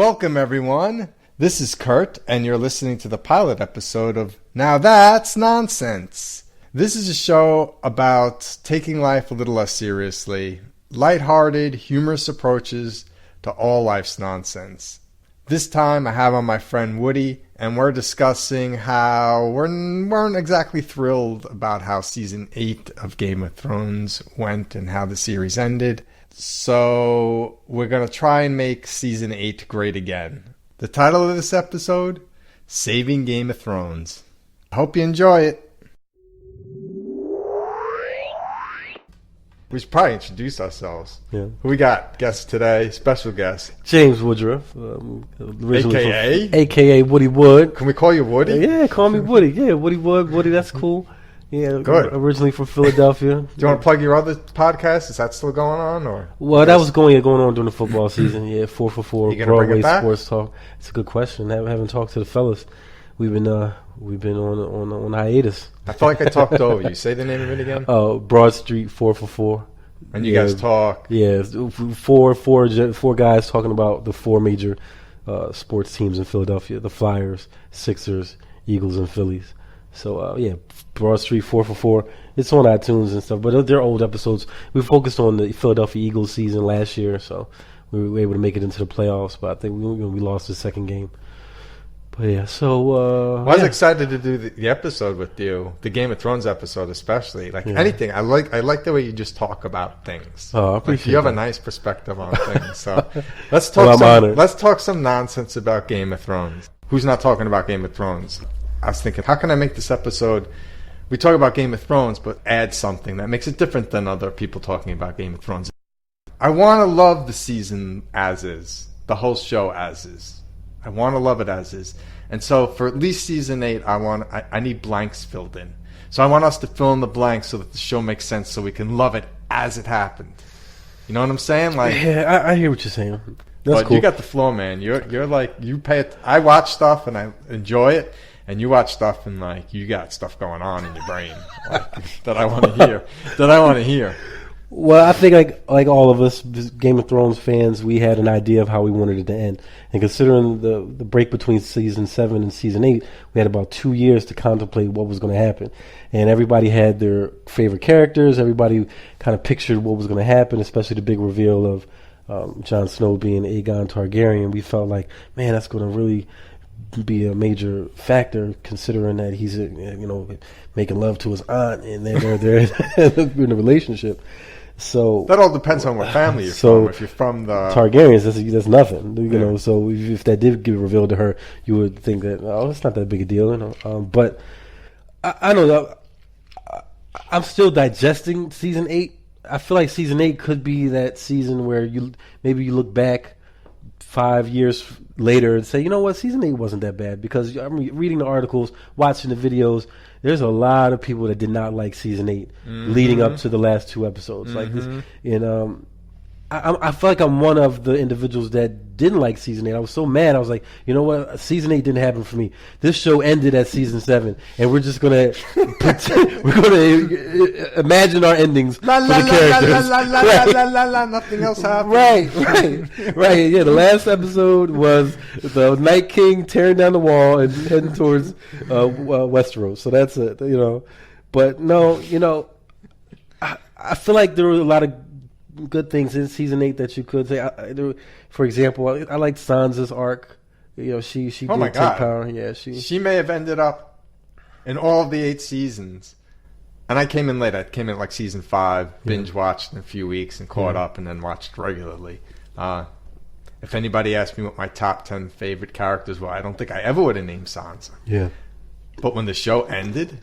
welcome everyone. This is Kurt, and you're listening to the pilot episode of Now That's Nonsense. This is a show about taking life a little less seriously, lighthearted, humorous approaches to all life's nonsense. This time I have on my friend Woody, and we're discussing how we weren't exactly thrilled about how Season 8 of Game of Thrones went and how the series ended. So we're going to try and make Season 8 great again. The title of this episode, Saving Game of Thrones. I hope you enjoy it. We should probably introduce ourselves. Yeah. Who we got? Guest today, special guest. James Woodruff. AKA Woody Wood. Can we call you Woody? Yeah, call me Woody. Yeah, Woody Wood. Woody, that's cool. Yeah, good. Originally from Philadelphia. Do you want to plug your other podcast? Is that still going on? Or well, that was going on during the football season. Yeah, 4 for 4 Broadway Sports Talk. It's a good question. I haven't talked to the fellas. We've been on hiatus. I feel like I talked over you. Say the name of it again. Broad Street 4 for 4. And you guys talk. Yeah, four guys talking about the 4 major sports teams in Philadelphia: the Flyers, Sixers, Eagles, and Phillies. So Broad Street 4 for 4. It's on iTunes and stuff, but they're old episodes. We focused on the Philadelphia Eagles season last year, so we were able to make it into the playoffs. But I think we lost the second game. But yeah, so I was excited to do the episode with you, the Game of Thrones episode especially. Anything, I like the way you just talk about things. Oh, I appreciate you have that. a nice perspective on things. So let's talk some nonsense about Game of Thrones. Who's not talking about Game of Thrones? I was thinking, how can I make this episode? We talk about Game of Thrones, but add something that makes it different than other people talking about Game of Thrones. I want to love the season as is, the whole show as is. I want to love it as is. And so for at least Season 8, I need blanks filled in. So I want us to fill in the blanks so that the show makes sense so we can love it as it happened. You know what I'm saying? Yeah, I hear what you're saying. That's cool. You got the flow, man. You're like, you pay it. I watch stuff and I enjoy it. And you watch stuff and you got stuff going on in your brain that I want to hear. Well, I think like all of us Game of Thrones fans, we had an idea of how we wanted it to end. And considering the break between Season 7 and Season 8, we had about 2 years to contemplate what was going to happen. And everybody had their favorite characters. Everybody kind of pictured what was going to happen, especially the big reveal of Jon Snow being Aegon Targaryen. We felt like, man, that's going to really be a major factor, considering that he's making love to his aunt and they're in a relationship. So that all depends on what family you're from. If you're from the Targaryens, that's nothing. You know, so if that did get revealed to her, you would think that it's not that big a deal. But I don't know. I'm still digesting Season 8. I feel like Season 8 could be that season where you look back 5 years later and say, you know what, Season 8 wasn't that bad, because I'm reading the articles, watching the videos. There's a lot of people that did not like Season 8 leading up to the last 2 episodes. Like this, and I feel like I'm one of the individuals that didn't like Season 8. I was so mad. I was like, you know what? Season 8 didn't happen for me. This show ended at Season 7, and we're just gonna imagine our endings for the characters. Nothing else happened. Right. Yeah, the last episode was the Night King tearing down the wall and heading towards Westeros. So that's it. But no, I feel like there were a lot of good things in Season 8 that you could say. For example, I liked Sansa's arc. She did take power. Yeah, she may have ended up in all of the 8 seasons. And I came in late. I came in like Season 5, binge watched in a few weeks and caught up, and then watched regularly. If anybody asked me what my top 10 favorite characters were, I don't think I ever would have named Sansa. Yeah. But when the show ended,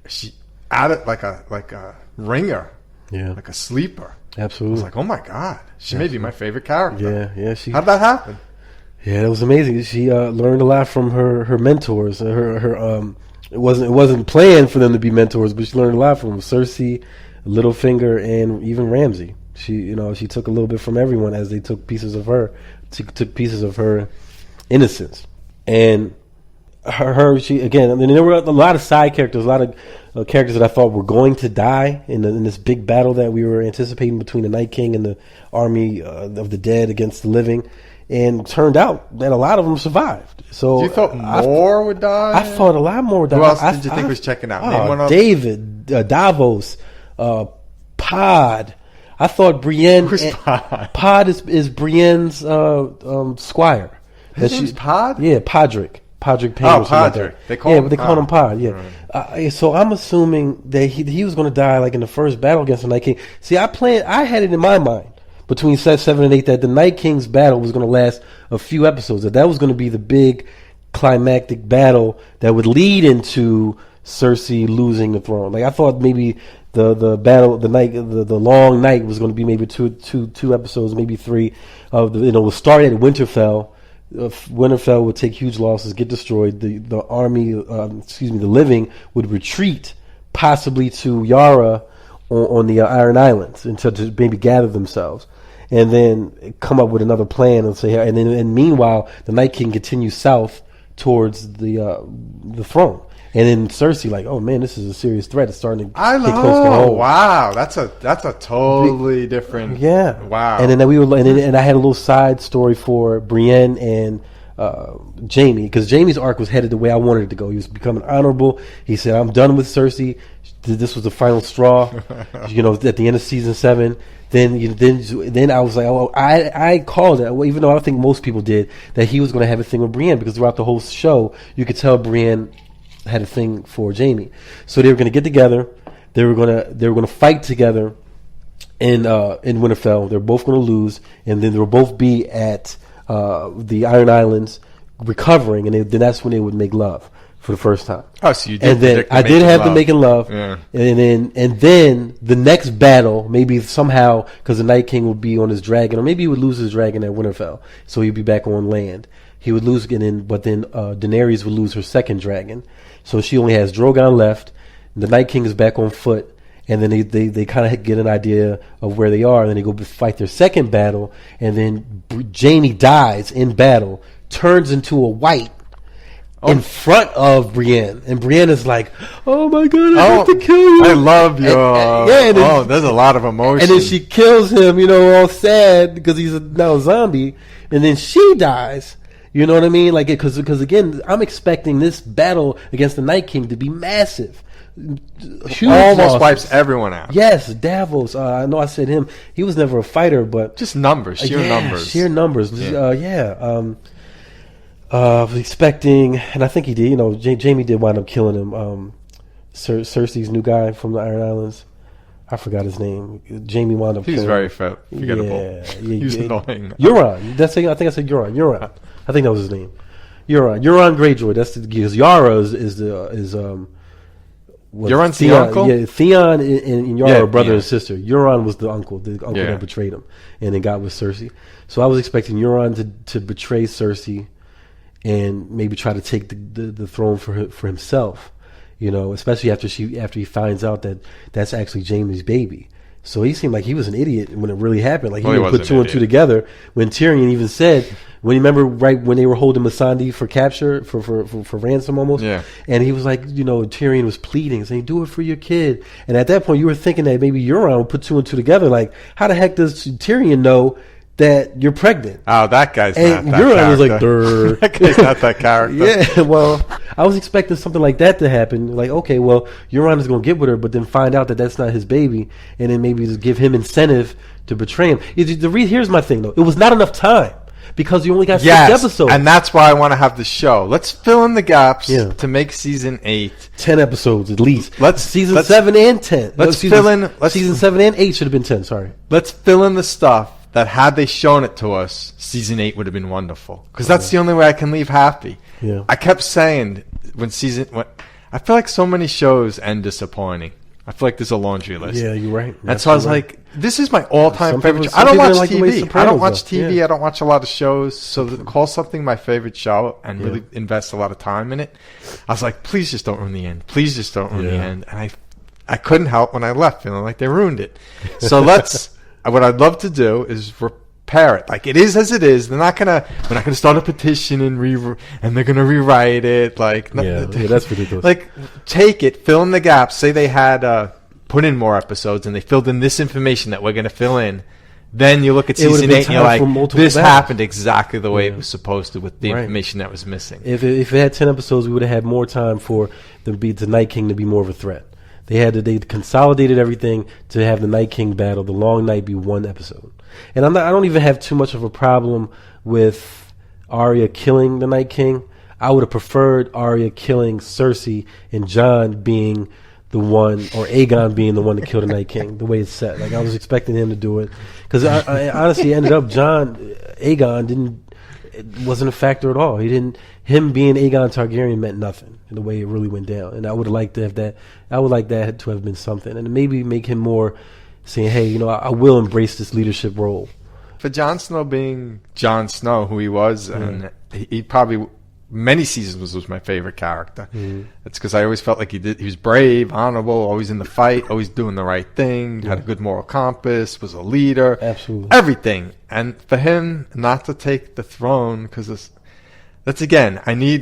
she added like a ringer. Yeah. Like a sleeper. Absolutely. I was like, oh my God, she may be my favorite character. Yeah. How'd that happen? Yeah, it was amazing. She learned a lot from her mentors. It wasn't planned for them to be mentors, but she learned a lot from Cersei, Littlefinger, and even Ramsay. She took a little bit from everyone as they took pieces of her, took pieces of her innocence. And she again. I mean, there were a lot of side characters, a lot of characters that I thought were going to die in this big battle that we were anticipating between the Night King and the army of the dead against the living. And it turned out that a lot of them survived. So you thought more would die? I thought a lot more would die. Who else did you think was checking out? David, Davos, Pod. I thought Brienne. Who's Pod? Pod is Brienne's squire. His name's Pod? Yeah, Podrick Payne. Oh, Podrick. They call him Pod. Yeah. Right. So I'm assuming that he was going to die like in the first battle against the Night King. See, I had it in my mind between 7 and 8 that the Night King's battle was going to last a few episodes. That was going to be the big climactic battle that would lead into Cersei losing the throne. Like I thought maybe the battle, the long night was going to be maybe two episodes, maybe 3. We'll start at Winterfell. Winterfell would take huge losses, get destroyed. The army, the living would retreat, possibly to Yara on the Iron Islands, until to maybe gather themselves, and then come up with another plan and say. And meanwhile, the Night King continues south towards the throne. And then Cersei, like, oh man, this is a serious threat. It's starting to get close to home. Wow, that's a totally different. Yeah. Wow. And then and I had a little side story for Brienne and Jaime, because Jaime's arc was headed the way I wanted it to go. He was becoming honorable. He said, "I'm done with Cersei. This was the final straw." At the end of season 7. Then I was like, oh, I called it, even though I don't think most people did, that he was going to have a thing with Brienne, because throughout the whole show, you could tell Brienne had a thing for Jaime. So they were going to get together. They were going to fight together in Winterfell. They're both going to lose, and then they'll both be at the Iron Islands recovering, and then that's when they would make love for the first time. Oh, so you did. And then I did have them making love. Yeah. And then the next battle, maybe somehow, because the Night King would be on his dragon, or maybe he would lose his dragon at Winterfell, so he'd be back on land. He would lose, but then Daenerys would lose her second dragon, so she only has Drogon left. The Night King is back on foot, and then they kind of get an idea of where they are, and then they go fight their second battle, and then Jaime dies in battle, turns into a white in front of Brienne, and Brienne is like, "Oh my god, I have to kill you!" I love your there's a lot of emotion. And then she kills him, all sad because he's now a zombie, and then she dies. You know what I mean? Like, because again, I'm expecting this battle against the Night King to be massive. Huge almost losses. Wipes everyone out. Yes, Davos. I know I said him. He was never a fighter, but just numbers, sheer numbers. Yeah. I was expecting, and I think he did. Jaime did wind up killing him. Cersei's new guy from the Iron Islands. I forgot his name. Jaime wound up killing him. He's very forgettable. Yeah, he's annoying. Euron. I think I said Euron. Euron. I think that was his name. Euron Greyjoy. That's because Yara is Euron's the uncle? Yeah, Theon and Yara are brother and sister. Euron was the uncle that betrayed him and then got with Cersei. So I was expecting Euron to betray Cersei and maybe try to take the throne for himself. Especially after he finds out that that's actually Jaime's baby. So he seemed like he was an idiot when it really happened. Like he didn't put 2 and 2 together. When Tyrion even said, when you remember right when they were holding Missandei for capture for ransom almost, and he was like, Tyrion was pleading, saying, "Do it for your kid." And at that point, you were thinking that maybe Euron would put 2 and 2 together. Like, how the heck does Tyrion know that you're pregnant? Oh, that guy's not that Euron character. Was like, "Durr." That guy's not that character. Yeah, well, I was expecting something like that to happen. Like, okay, well, Euron is going to get with her, but then find out that that's not his baby, and then maybe just give him incentive to betray him. Here's my thing, though. It was not enough time because you only got 6 episodes. And that's why I want to have the show. Let's fill in the gaps to make season 8. 10 episodes at least. Season 7 and 10. Season 7 and 8 should have been 10, sorry. Let's fill in the stuff that had they shown it to us, season 8 would have been wonderful. Because that's the only way I can leave happy. Yeah. I kept saying I feel like so many shows end disappointing. I feel like there's a laundry list. Yeah, you're right. And so I was like, this is my all-time favorite show. I don't watch TV. I don't watch TV. Yeah. I don't watch a lot of shows. So to call something my favorite show and really invest a lot of time in it, I was like, please just don't ruin the end. Please just don't ruin the end. And I couldn't help when I left feeling like they ruined it. So what I'd love to do is parrot. Like, it is as it is. We're not gonna start a petition and they're gonna rewrite it. Like, yeah, that's ridiculous. Like, take it, fill in the gaps. Say they had put in more episodes and they filled in this information that we're gonna fill in. Then you look at season 8 and you're like, this happened exactly the way it was supposed to with the information that was missing. If it had 10 episodes, we would have had more time for the Night King to be more of a threat. They consolidated everything to have the Night King battle, the Long Night, be one episode. And I don't even have too much of a problem with Arya killing the Night King. I would have preferred Arya killing Cersei and Jon being the one, or Aegon being the one to kill the Night King, the way it's set. Like, I was expecting him to do it. Because I honestly ended up, Aegon wasn't a factor at all. Him being Aegon Targaryen meant nothing in the way it really went down. And I would have liked to have that. I would like that to have been something. And maybe make him more saying, hey, I will embrace this leadership role. For Jon Snow being Jon Snow, who he was, and he probably many seasons was my favorite character. It's because I always felt like he was brave, honorable, always in the fight, always doing the right thing, had a good moral compass, was a leader, absolutely everything. And for him not to take the throne, because that's again,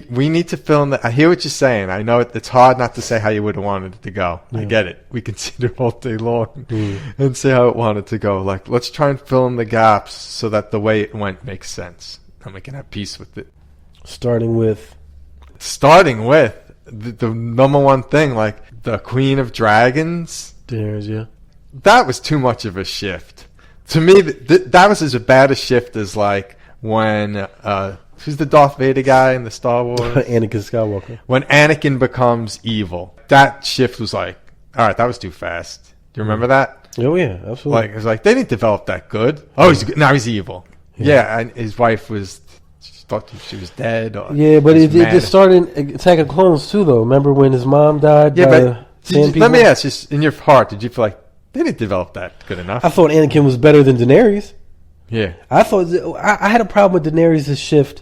we need to fill in I hear what you're saying. I know it's hard not to say how you would have wanted it to go. I get it. We can sit there all day long and say how it wanted to go. Like, let's try and fill in the gaps so that the way it went makes sense and we can have peace with it. Starting with the number one thing, like the Queen of Dragons. Daenerys, yeah. That was too much of a shift. To me, that was as bad a shift as like when who's the Darth Vader guy in the Star Wars? Anakin Skywalker. When Anakin becomes evil, that shift was like, all right, that was too fast. Do you remember that? Oh yeah, absolutely. Like, it was like they didn't develop that good. Oh, now he's evil. Yeah, and his wife thought she was dead. But it just started in Attack of Clones too, though. Remember when his mom died? Yeah, but let me ask, just in your heart, did you feel like they didn't develop that good enough? I thought Anakin was better than Daenerys. Yeah, I thought I had a problem with Daenerys' shift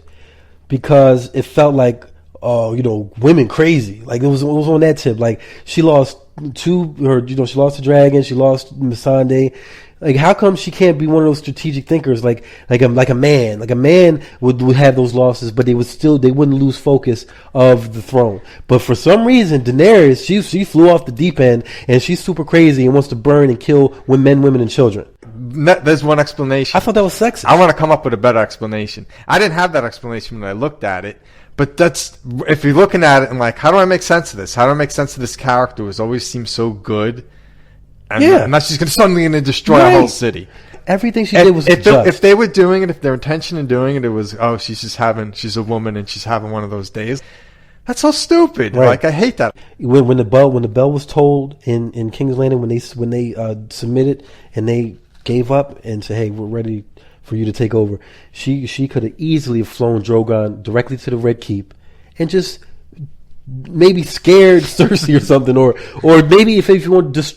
because it felt like, women crazy. Like it was on that tip. Like she lost she lost the dragon, she lost Missandei. Like, how come she can't be one of those strategic thinkers like a man? Like a man would have those losses, but they wouldn't lose focus of the throne. But for some reason, Daenerys, she flew off the deep end, and she's super crazy and wants to burn and kill men, women, and children. There's one explanation. I thought that was sexist. I want to come up with a better explanation. I didn't have that explanation when I looked at it, but that's, if you're looking at it and like, how do I make sense of this? How do I make sense of this character who's always seemed so good? And now she's suddenly destroy a whole city. Everything she did was if they were doing it, if their intention in doing it, it was, she's a woman and she's having one of those days. That's so stupid. Right. Like, I hate that. When the bell was tolled in King's Landing, when they submitted and they gave up and said, "Hey, we're ready for you to take over," she could have easily flown Drogon directly to the Red Keep and just maybe scared Cersei or something, or maybe if you want to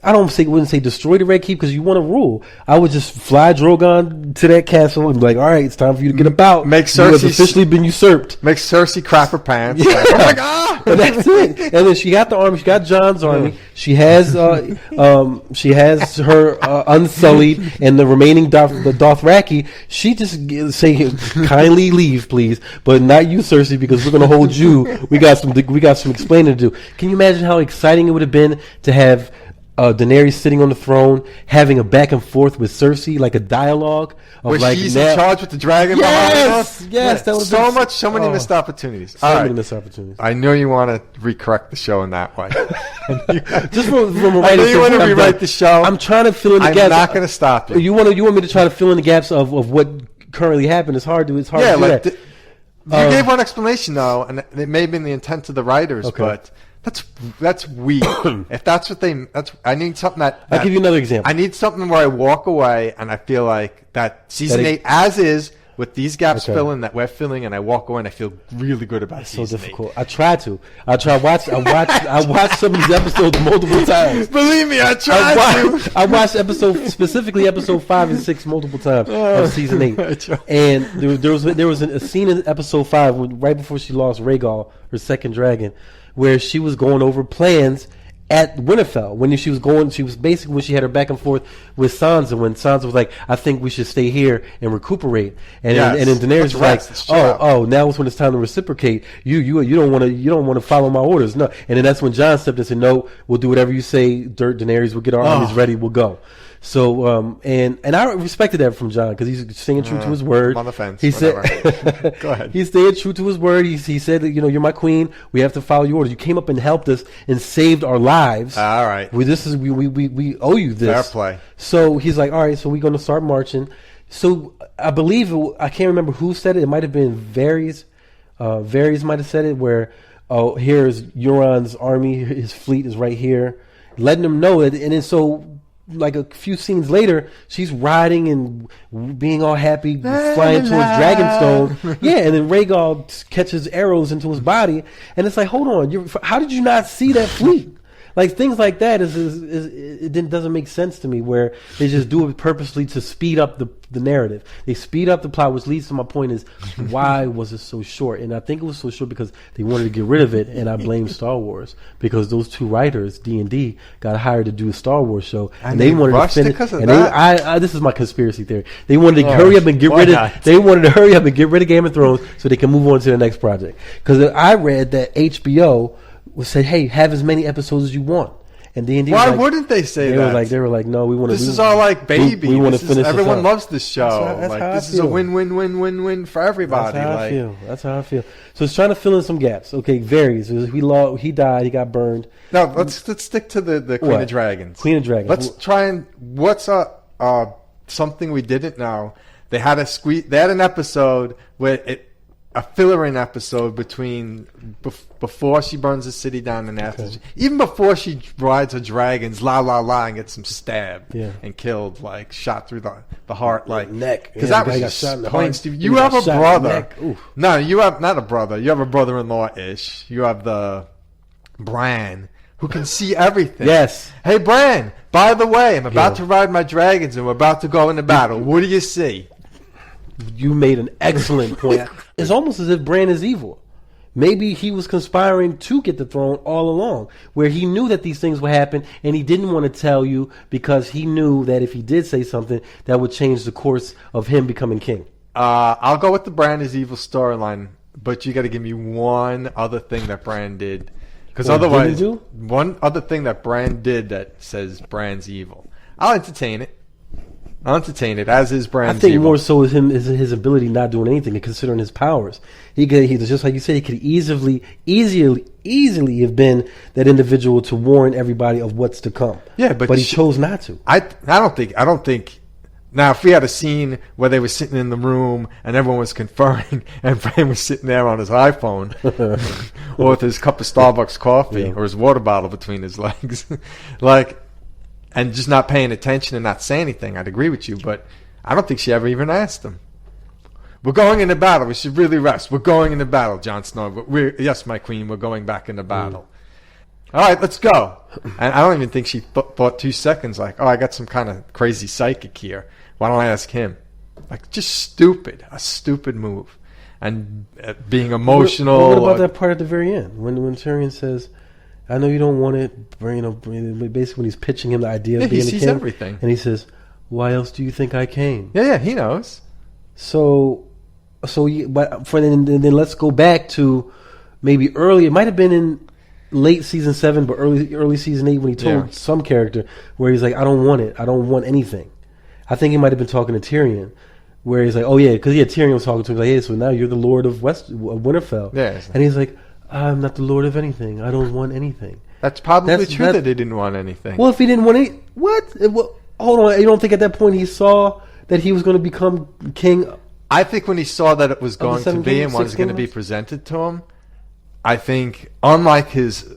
wouldn't say destroy the Red Keep because you want to rule. I would just fly Drogon to that castle and be like, all right, it's time for you to get about. Make Cersei, you have officially been usurped. Make Cersei crap her pants. Yeah. Like, oh my God. And that's it. And then she got the army. She got Jon's army. She has her Unsullied and the remaining Dothraki. She just say, kindly leave, please, but not you, Cersei, because we're going to hold you. We got some explaining to do. Can you imagine how exciting it would have been to have Daenerys sitting on the throne, having a back and forth with Cersei, like a dialogue of where like she's in charge with the dragon behind us. Yes, that would so many missed opportunities. Many missed opportunities. I know you want to recorrect the show in that way. Just from I know you want to rewrite the show. I'm trying to fill in the gaps. I'm not going to stop you. You want me to try to fill in the gaps of what currently happened? It's hard to do that. You gave one explanation though, and it may have been the intent of the writers, but. That's weak. If that's what I need something that I'll give you another example. I need something where I walk away and I feel like that season 8 as is with these gaps filling that we're filling, and I walk away and I feel really good about season 8. So difficult. I watch some of these episodes multiple times. Believe me, I watched specifically episode 5 and 6 multiple times of season 8. And there was a scene in episode 5 right before she lost Rhaegal, her second dragon, where she was going over plans at Winterfell when she was basically when she had her back and forth with Sansa, when Sansa was like, I think we should stay here and recuperate, and then Daenerys was like, oh, now it's when it's time to reciprocate. You don't want to follow my orders, no. And then that's when Jon stepped in and said, no, we'll do whatever you say. Daenerys, we'll get our armies ready, we'll go. So and I respected that from Jon because he's staying true to his word. I'm on the fence. He said, "Go ahead." He's staying true to his word. He said that you're my queen. We have to follow your orders. You came up and helped us and saved our lives. All right. We owe you this. Fair play. So he's like, all right. So we're going to start marching. So I believe I can't remember who said it. It might have been Varys. Varys might have said it where here's Euron's army. His fleet is right here, letting them know it. And then so. Like a few scenes later, she's riding and being all happy, flying towards Dragonstone. Yeah, and then Rhaegal catches arrows into his body, and it's like, hold on, how did you not see that fleet? Like things like that it doesn't make sense to me. Where they just do it purposely to speed up the narrative. They speed up the plot, which leads to my point is why was it so short? And I think it was so short because they wanted to get rid of it. And I blame Star Wars because those two writers, D&D, got hired to do a Star Wars show, and they wanted to finish. And this is my conspiracy theory. They wanted to hurry up and get rid of. They wanted to hurry up and get rid of Game of Thrones so they can move on to the next project. Because I read that HBO said, "Hey, have as many episodes as you want." And D&D why wouldn't they say that? They were like, "No, we want to." This is all like baby. We want to finish. Everyone loves this show. That's how this is a win-win-win-win-win for everybody. That's how I feel. So it's trying to fill in some gaps. Okay, Varys. He died. He got burned. Now let's stick to the Queen of Dragons. Queen of Dragons. Let's try and what's something we didn't know. They had an episode where a filler-in episode before she burns the city down and after. Okay. Even before she rides her dragons, and gets some stabbed and killed, like shot through the heart, like neck. Because that was just plain stupid. You have a brother. No, you have not a brother. You have a brother-in-law-ish. You have the Bran who can see everything. Yes. Hey, Bran, by the way, I'm about to ride my dragons and we're about to go into battle. What do you see? You made an excellent point. It's almost as if Bran is evil. Maybe he was conspiring to get the throne all along, where he knew that these things would happen, and he didn't want to tell you because he knew that if he did say something, that would change the course of him becoming king. I'll go with the Bran is evil storyline, but you got to give me one other thing that Bran did. Because otherwise, one other thing that Bran did that says Bran's evil. I'll entertain it. As is Bran's. I think evil. More so is his ability not doing anything and considering his powers. He just like you said, he could easily have been that individual to warn everybody of what's to come. Yeah, but he chose not to. I don't think. Now, if we had a scene where they were sitting in the room and everyone was conferring, and Bran was sitting there on his iPhone or with his cup of Starbucks coffee or his water bottle between his legs, and just not paying attention and not saying anything, I'd agree with you. But I don't think she ever even asked him. We're going into battle. We should really rest. We're going into battle, Jon Snow. But yes, my queen, we're going back into battle. All right, let's go. And I don't even think she thought 2 seconds like, I got some kind of crazy psychic here. Why don't I ask him? Like, just a stupid move. And being emotional. What about that part at the very end when Tyrion says, I know you don't want it. Basically, when he's pitching him the idea of being a king, he sees everything, and he says, "Why else do you think I came?" Yeah, he knows. But then let's go back to maybe early. It might have been in late season 7, but early season 8 when he told some character where he's like, "I don't want it. I don't want anything." I think he might have been talking to Tyrion, where he's like, "Oh yeah," because Tyrion was talking to him like, "Hey, so now you're the Lord of Winterfell." Yeah, and he's like, I'm not the Lord of anything. I don't want anything. That's probably true that he didn't want anything. Well, if he didn't want any... What? Hold on. You don't think at that point he saw that he was going to become king? I think when he saw that it was going to be and was going to be presented to him, I think, unlike his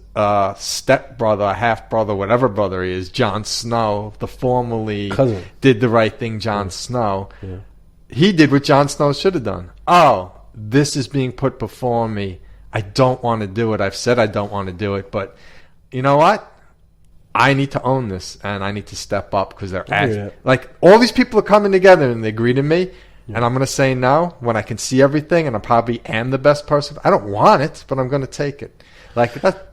stepbrother, half-brother, whatever brother he is, Jon Snow, the formerly cousin, did the right thing, Jon Snow, he did what Jon Snow should have done. Oh, this is being put before me. I don't want to do it. I've said I don't want to do it, but you know what? I need to own this, and I need to step up because like all these people are coming together and they agree to me, and I'm going to say no when I can see everything, and I probably am the best person. I don't want it, but I'm going to take it. Like that.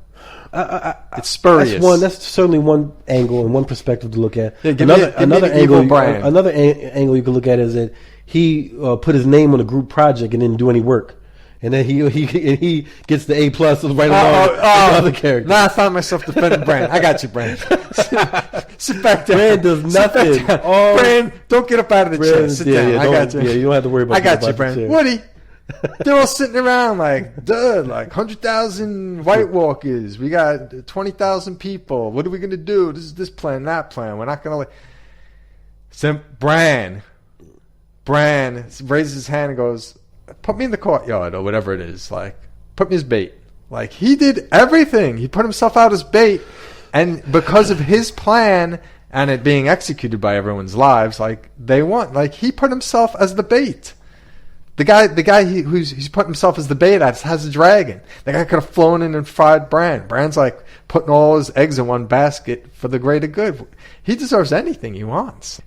It's spurious. That's certainly one angle and one perspective to look at. Yeah, give me another the evil angle. Brian. Another angle you can look at is that he put his name on a group project and didn't do any work. And then he gets the A+ right along with the other character. Now I found myself defending Bran. I got you, Bran. Sit back down. Bran does nothing. Bran, don't get up out of the chair. Sit down. I got you. Yeah, you don't have to worry about. I got you, Bran. Woody, they're all sitting around like 100,000 White Walkers. We got 20,000 people. What are we gonna do? This plan, that plan. We're not gonna. Bran raises his hand and goes, put me in the courtyard or whatever it is. Like, put me as bait. Like, he did everything. He put himself out as bait. And because of his plan and it being executed by everyone's lives, like, they want. Like, he put himself as the bait. The guy who's put himself as the bait has a dragon. The guy could have flown in and fried Bran. Bran's like putting all his eggs in one basket for the greater good. He deserves anything he wants.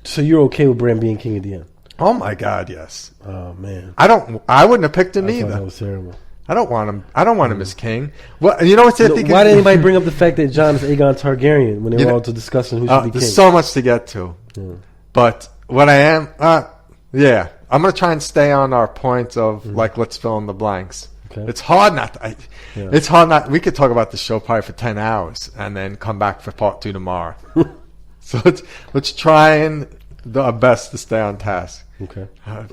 So you're okay with Bran being king at the end? Oh my God, yes. Oh man, I wouldn't have picked him either. That was terrible. I don't want him. I don't want him as king. Well, you know what's why did anybody bring up the fact that Jon is Aegon Targaryen when they were all discussing who should be king? There's so much to get to. Yeah. But what I am, I'm going to try and stay on our point of like, let's fill in the blanks. Okay. It's hard not. It's hard not. We could talk about the show probably for 10 hours and then come back for part 2 tomorrow. So let's try and do our best to stay on task. Okay.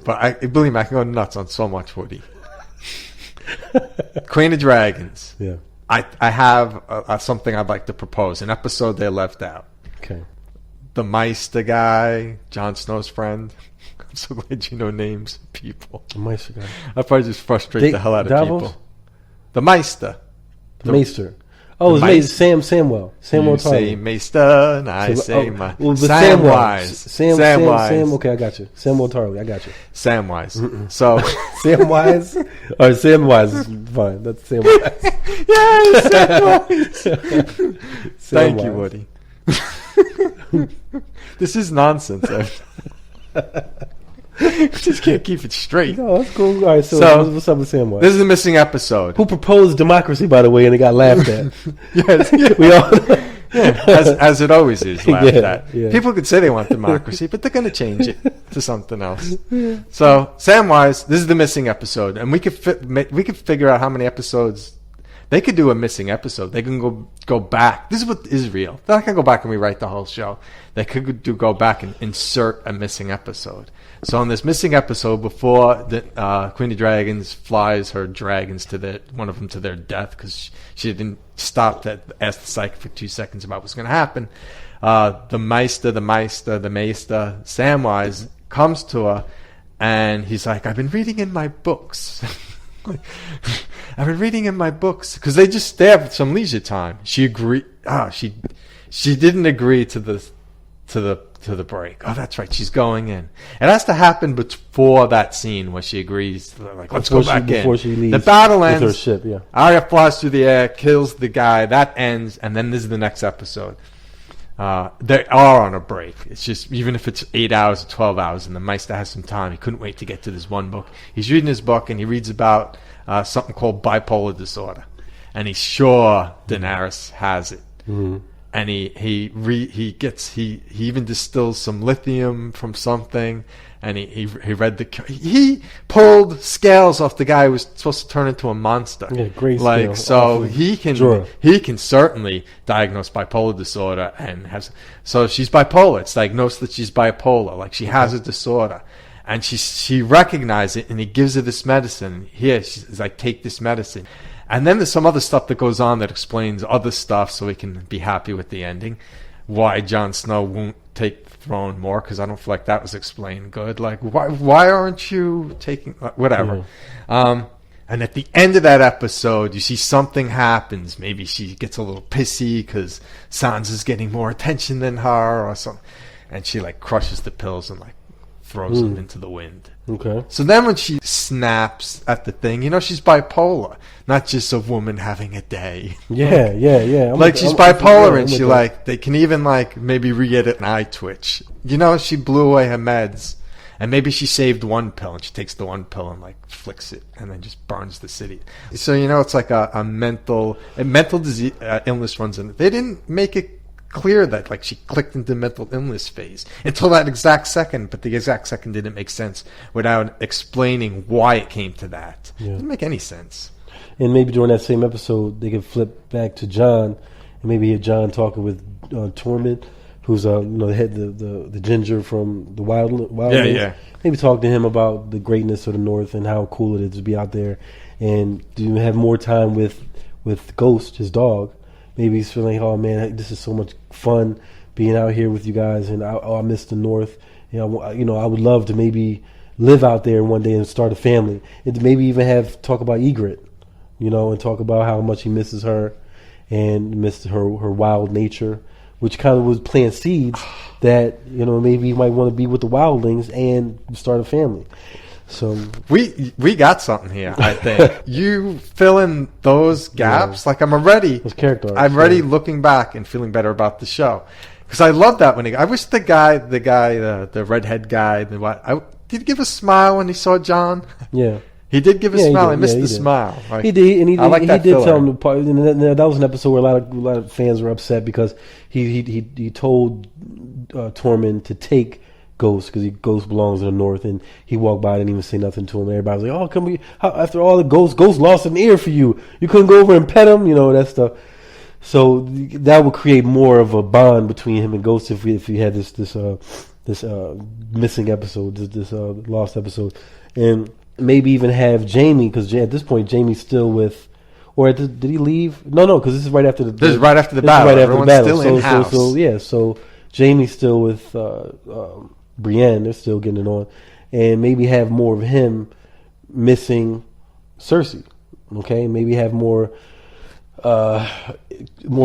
But believe me, I can go nuts on so much, Woody. Queen of Dragons. Yeah. I have something I'd like to propose. An episode they left out. Okay. The Meister guy, Jon Snow's friend. I'm so glad you know names of people. The Meister guy. I probably just frustrate the hell out of Davos? people. The Meister. The Maester. Oh, it was Samuel. Samuel you say Maester, and I say Samwise. Samwise. Okay, I got you. Samuel Tarly, I got you. Samwise. So Samwise? Or Samwise is fine. That's Samwise. Samwise. Thank you, Woody. This is nonsense. Just can't keep it straight. No, that's cool. All right, so what's up with Samwise? This is the missing episode. Who proposed democracy, by the way, and it got laughed at. Yes, we all. as it always is laughed at. Yeah. People could say they want democracy, but they're going to change it to something else. So Samwise, this is the missing episode, and we could figure out how many episodes. They could do a missing episode. They can go back. This is what is real. They're not going to go back and rewrite the whole show. They could go back and insert a missing episode. So in this missing episode, before the Queen of Dragons flies her dragons to one of them to their death because she didn't stop to ask the psychic for 2 seconds about what's going to happen, the Maester, Samwise comes to her, and he's like, "I've been reading in my books." I've been reading in my books because they have some leisure time. She agreed. She didn't agree to the break. Oh, that's right. She's going in. It has to happen before that scene where she agrees. Like, let's go back in. Before she leaves, the battle ends. With her ship, yeah. Arya flies through the air, kills the guy. That ends, and then this is the next episode. They are on a break. It's just, even if it's 8 hours or 12 hours, and the Meister has some time, he couldn't wait to get to this one book. He's reading his book, and he reads about something called bipolar disorder, and he's sure Daenerys has it. Mm-hmm. And he even distills some lithium from something, and he read he pulled scales off the guy who was supposed to turn into a monster. Yeah, great like scale. So he can certainly diagnose bipolar disorder so she's bipolar. It's diagnosed that she's bipolar, like she has a disorder. And she recognizes it, and he gives her this medicine. Here, she's like, take this medicine. And then there's some other stuff that goes on that explains other stuff so we can be happy with the ending. Why Jon Snow won't take the throne more, because I don't feel like that was explained good. Like, why aren't you taking... whatever. Mm-hmm. And at the end of that episode, you see something happens. Maybe she gets a little pissy because Sansa's getting more attention than her or something. And she, like, crushes the pills and, like, throws them into the wind. Okay. So then when she snaps at the thing, she's bipolar, not just a woman having a day. Yeah. She's bipolar, and she they can even maybe re-edit an eye twitch. She blew away her meds, And maybe she saved one pill, and she takes the one pill and like flicks it, and then just burns the city. So it's like a mental disease illness runs in it. They didn't make it clear that like she clicked into mental illness phase until that exact second, but the exact second didn't make sense without explaining why it came to that. It didn't make any sense. And maybe during that same episode, they could flip back to John, and maybe hear John talking with Tormund, who's the head, the ginger from the Wild. Yeah. Maybe talk to him about the greatness of the North and how cool it is to be out there, and do have more time with Ghost, his dog. Maybe he's feeling, oh man, this is so much fun being out here with you guys, and I miss the North. I would love to maybe live out there one day and start a family, and to maybe even talk about Ygritte, and talk about how much he misses her and missed her wild nature, which kind of was planting seeds that maybe he might want to be with the wildlings and start a family. So we got something here, I think. You fill in those gaps. Like I'm already looking back and feeling better about the show, because I love that I wish the redhead guy, did he give a smile when he saw John? Yeah, he did give a smile. I missed the smile. Like, he did, and he did tell him that was an episode where a lot of fans were upset because he told Tormund to take Ghost, because Ghost belongs in the North, and he walked by, didn't even say nothing to him. Everybody was like, after all the Ghost lost an ear for you couldn't go over and pet him, that stuff. So that would create more of a bond between him and Ghost if we had this missing episode, this lost episode, and maybe even have Jaime, because at this point Jaime's still with, did he leave? No, because this is right after the battle. Right after the battle. Everyone's still in-house. So Jaime's still with Brienne. They're still getting it on, and maybe have more of him missing Cersei. Okay, maybe have more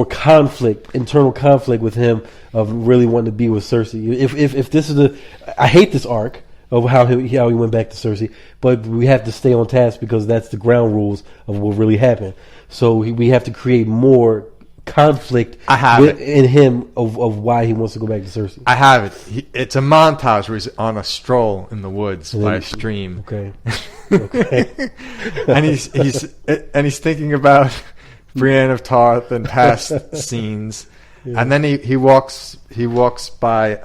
conflict, internal conflict with him of really wanting to be with Cersei. If this is I hate this arc of how he went back to Cersei, but we have to stay on task because that's the ground rules of what really happened. So we have to create more conflict in him of why he wants to go back to Cersei. I have it. It's a montage where he's on a stroll in the woods by a stream. Okay. and he's thinking about Brienne of Tarth and past scenes. Yeah. And then he walks by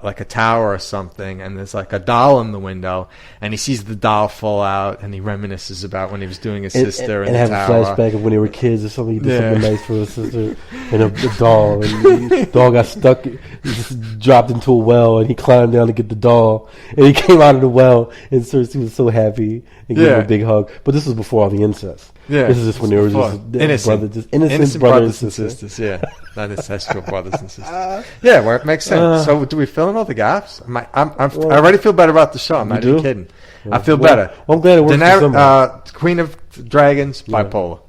like a tower or something, and there's like a doll in the window, and he sees the doll fall out, and he reminisces about when he was doing his sister in the tower. And have a flashback of when they were kids or something. He did something nice for his sister and a doll, and the doll got stuck, he just dropped into a well, and he climbed down to get the doll, and he came out of the well, and Cersei was so happy and gave him a big hug. But this was before all the incest. Yeah, this is just when they were just innocent brothers and sisters. Yeah, not incestual brothers and sisters. Yeah, where it makes sense. So do we fill in all the gaps? I already feel better about the show. I'm not even kidding. I feel better. Well, I'm glad it works for somebody. Queen of Dragons, bipolar.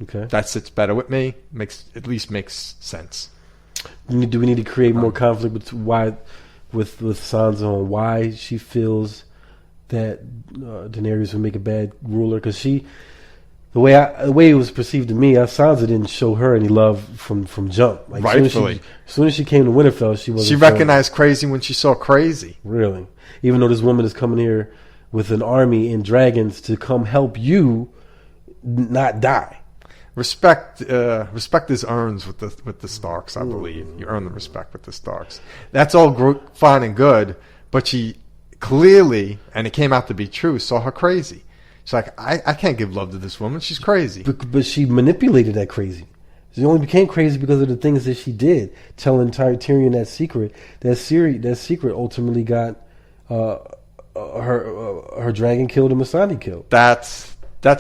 Okay, that sits better with me. At least makes sense. Do we need to create more conflict with Sansa on why she feels that Daenerys would make a bad ruler? Because the way it was perceived to me, Sansa didn't show her any love from jump. Like, rightfully. As soon as she came to Winterfell, she recognized Crazy when she saw Crazy. Really? Even though this woman is coming here with an army and dragons to come help you not die. Respect is earned with the Starks, I believe. You earn the respect with the Starks. That's all fine and good, but she clearly, and it came out to be true, saw her crazy. She's like, I can't give love to this woman. She's crazy. But she manipulated that crazy. She only became crazy because of the things that she did, telling Tyrion that secret. That secret ultimately got her dragon killed and Missandei killed. That's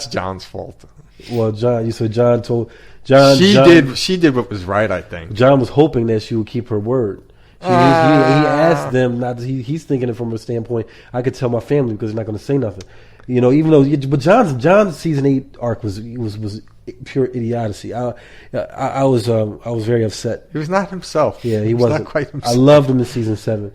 John's fault. Well, you said John told She did what was right, I think. John was hoping that she would keep her word. He asked them not to, he's thinking it from a standpoint, I could tell my family because they're not going to say nothing. Even though, but John's season 8 arc was pure idiocy. I was very upset. He was not himself. Yeah, he wasn't. Not quite himself. I loved him in season 7.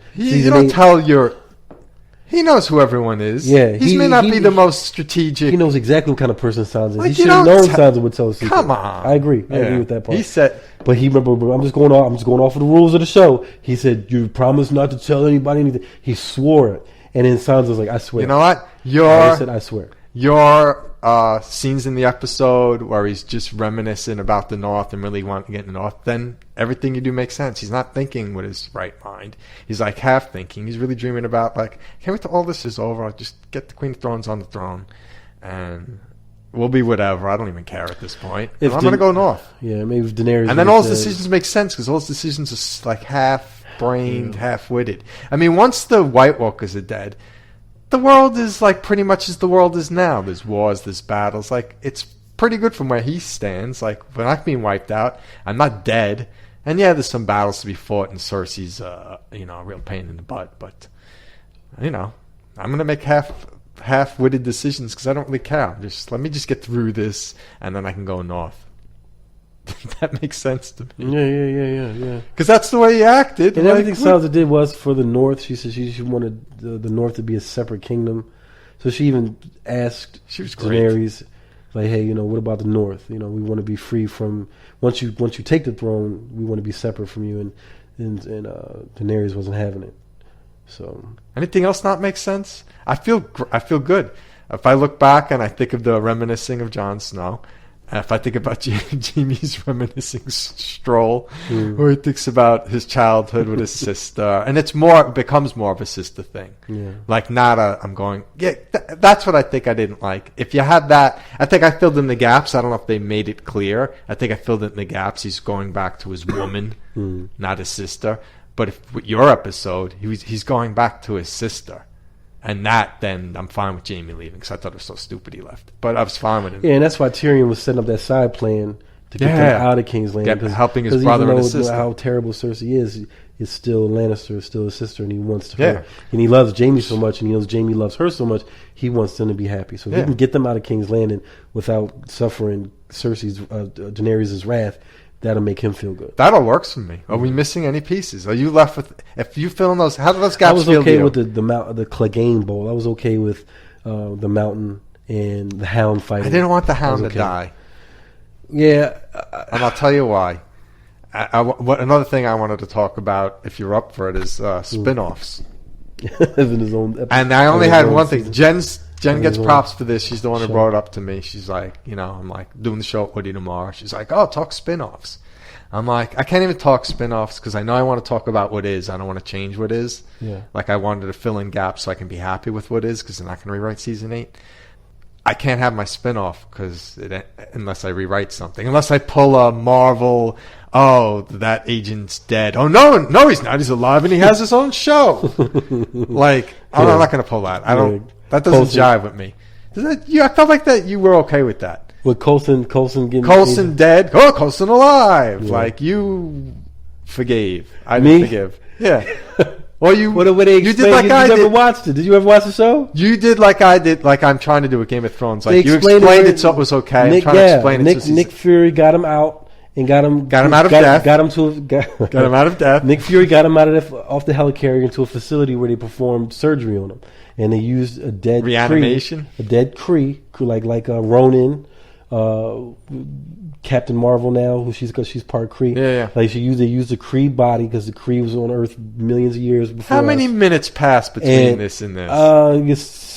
He knows who everyone is. Yeah, he may not be the most strategic. He knows exactly what kind of person Sansa is. He should have known Sansa would tell a secret. Come on, I agree. I agree with that part. He said, but he remember. I'm just going off of the rules of the show. He said, "You promised not to tell anybody anything." He swore it, And then Sansa's like, I swear. You know what? I said, I swear. Your scenes in the episode where he's just reminiscing about the North and really wanting to get in the North, then everything you do makes sense. He's not thinking with his right mind. He's like half thinking. He's really dreaming about like, can't wait till all this is over. I'll just get the Queen of Thrones on the throne, and we'll be whatever. I don't even care at this point. I'm going to go North. Yeah, maybe if Daenerys. And then all his decisions make sense because all his decisions are like half-brained, half-witted. I mean, once the White Walkers are dead, the world is like pretty much as the world is now. There's wars, there's battles. Like, it's pretty good from where he stands. Like, we're not being wiped out. I'm not dead. And yeah, there's some battles to be fought, and Cersei's, a real pain in the butt. But, I'm going to make half-witted decisions because I don't really care. Let me just get through this, and then I can go North. That makes sense to me. Yeah. Because that's the way he acted. And everything Sansa did was for the North. She said she wanted the North to be a separate kingdom. So she even asked Daenerys, like, hey, what about the North? We want to be free from once you take the throne, we want to be separate from you. And Daenerys wasn't having it. So anything else not make sense? I feel good. If I look back and I think of the reminiscing of Jon Snow. If I think about Jamie's reminiscing stroll, where he thinks about his childhood with his sister, and it becomes more of a sister thing. Yeah. Like that's what I think I didn't like. If you had that, I think I filled in the gaps. I don't know if they made it clear. I think I filled in the gaps. He's going back to his woman, not his sister. But with your episode, he's going back to his sister. And then I'm fine with Jamie leaving because I thought it was so stupid he left. But I was fine with him. Yeah, and that's why Tyrion was setting up that side plan to get them out of King's Landing. Helping his brother and his sister. How terrible Cersei is still Lannister, is still his sister, and he wants her. And he loves Jamie so much, and he knows Jamie loves her so much, he wants them to be happy. So if he can get them out of King's Landing without suffering Daenerys' wrath, that'll make him feel good. That'll work for me. Are we missing any pieces? Are you left with? If you fill in those, how do those gaps feel? I was okay with the Clegane Bowl. I was okay with the Mountain and the Hound fighting. I didn't want the Hound to die. Yeah, and I'll tell you why. Another thing I wanted to talk about, if you're up for it, is spin-offs. And I only had one thing. Jen gets props for this. She's the one who brought it up to me. She's like, I'm like doing the show at Woody tomorrow. She's like, oh, talk spin-offs. I'm like, I can't even talk spin-offs because I know I want to talk about what is. I don't want to change what is. Yeah. Like I wanted to fill in gaps so I can be happy with what is because they're not going to rewrite season 8. I can't have my spin-off unless I rewrite something. Unless I pull a Marvel, that agent's dead. Oh, no, he's not. He's alive and he has his own show. Like, I'm not going to pull that. I don't. That doesn't jive with me. I felt like that you were okay with that. With Coulson getting Coulson dead. Oh, Coulson alive. Yeah. Like you forgave. I didn't forgive. Yeah. Well, you did like I did. You ever watched it? Did you ever watch the show? You did like I did. Like I'm trying to do with Game of Thrones. Like you explained it so it was okay. I'm trying to explain it. Nick Fury got him out and got him out of death. Got him out of death. Nick Fury got him off the helicarrier into a facility where they performed surgery on him, and they used a dead reanimation, a dead Kree like Ronin. Captain Marvel now, because she's part Kree. Yeah. Like they used the Kree body because the Kree was on Earth millions of years before. How many minutes passed between this and this?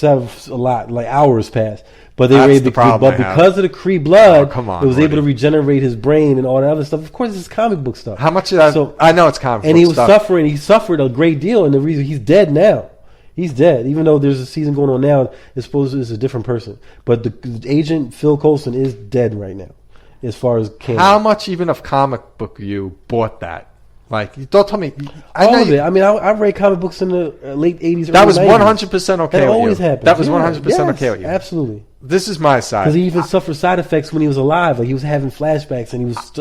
A lot, like hours passed. But they were able because of the Kree blood, it was able to regenerate his brain and all that other stuff. Of course, it's comic book stuff. How much of that? So, I know it's comic book stuff. And he suffered a great deal, and the reason he's dead now. He's dead, even though there's a season going on now. It's supposed to be a different person, but the agent Phil Coulson is dead right now, as far as canon. How much even of comic book you bought that? Like, don't tell me. All of it. I mean, I read comic books in the late '80s. That was 100% okay. That always happened. That was 100% okay with you. Absolutely. This is my side. Because he even suffered side effects when he was alive. Like he was having flashbacks, and he was,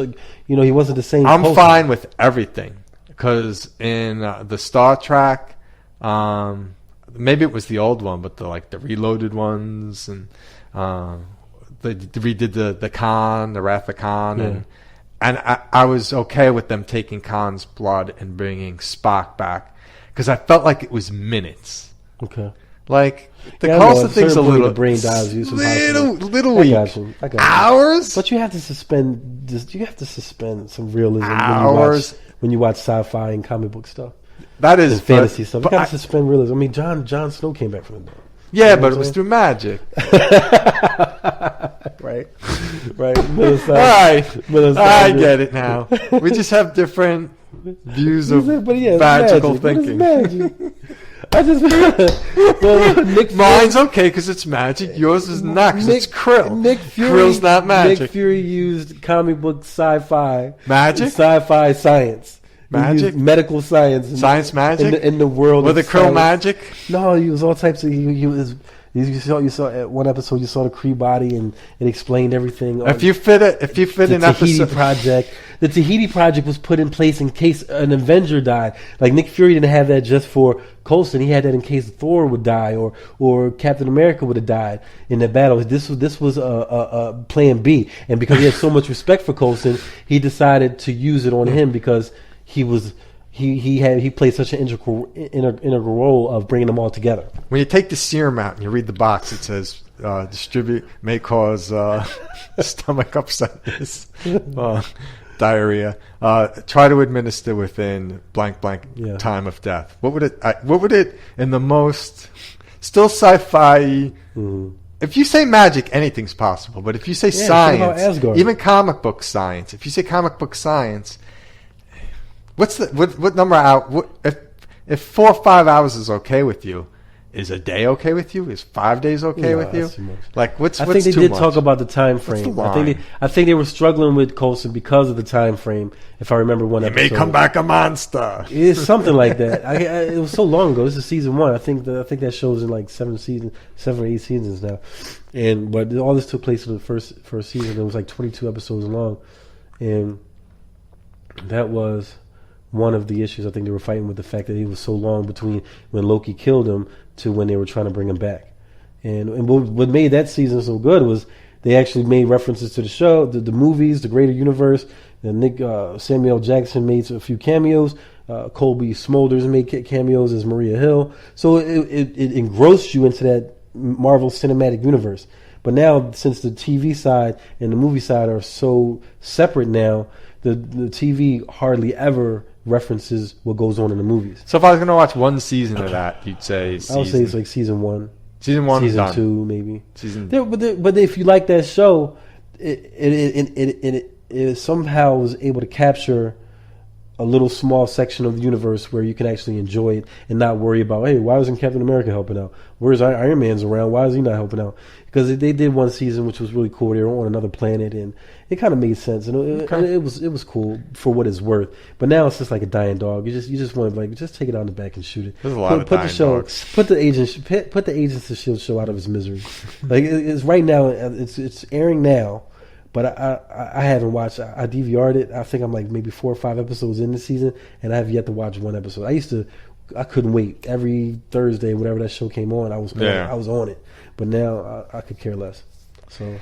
he wasn't the same. I'm fine with everything because in the Star Trek. Maybe it was the old one, but the reloaded ones, and they redid the Khan, the Wrath of Khan, and I was okay with them taking Khan's blood and bringing Spock back because I felt like it was minutes. Okay. Like the Coulson thing's a little brain dives little weak. I got you. Hours, but you have to suspend. You have to suspend some realism hours when you watch sci-fi and comic book stuff. That is fantasy stuff. You but got to suspend realism. I mean, Jon Snow came back from the dead. Yeah, but it was through magic. Right. I get it now. We just have different views of magical thinking. I just Nick Mine's okay because it's magic. Yours is not because it's Krill. Nick Fury, Krill's not magic. Nick Fury used comic book sci-fi Magic? sci-fi science. Magic? Medical science. Science magic? In the world With the Krill magic? No, he was all types of... He was... You saw at one episode. You saw the Kree body, and it explained everything. If you fit an episode, the Tahiti project was put in place in case an Avenger died. Like Nick Fury didn't have that just for Coulson. He had that in case Thor would die or Captain America would have died in that battle. This was a plan B, and because he had so much respect for Coulson, he decided to use it on him because he was. He played such an integral role of bringing them all together. When you take the serum out and you read the box, it says distribute may cause stomach upsetness, diarrhea. Try to administer within blank time of death. What would it in the most still sci-fi? Mm-hmm. If you say magic, anything's possible. But if you say science, even comic book science, if you say comic book science. What number out? If 4 or 5 hours is okay with you, is a day okay with you? Is 5 days okay with you? Like what's I think they too did much? talk about the time frame. I think they were struggling with Coulson because of the time frame. If I remember one episode, may come back a monster. It's something like that. It was so long ago. This is season 1. I think that show's in like 7 or 8 seasons now. But all this took place in the first season. It was like 22 episodes long, and that was one of the issues I think they were fighting with, the fact that it was so long between when Loki killed him to when they were trying to bring him back. And what made that season so good was they actually made references to the show, the movies, the greater universe. And Samuel Jackson made a few cameos. Colby Smulders made cameos as Maria Hill. So it engrossed you into that Marvel Cinematic Universe. But now, since the TV side and the movie side are so separate now, the TV hardly ever references what goes on in the movies. So if I was going to watch one season of that, you'd say I would say it's like season 1. Season 1 season done. 2 maybe. But if you like that show, it somehow was able to capture a little small section of the universe where you can actually enjoy it and not worry about, hey, why isn't Captain America helping out? Where's Iron Man's around? Why is he not helping out? Because they did one season which was really cool. They were on another planet, and it kind of made sense, and it was cool for what it's worth. But now it's just like a dying dog. You just want to just take it out in the back and shoot it. There's a lot of dying dogs. Put the Agents of S.H.I.E.L.D. show out of its misery. Like it's right now. It's airing now. But I haven't watched. I DVR'd it. I think I'm like maybe 4 or 5 episodes in this season, and I have yet to watch one episode. I couldn't wait. Every Thursday, whenever that show came on, I was on it. But now I could care less. So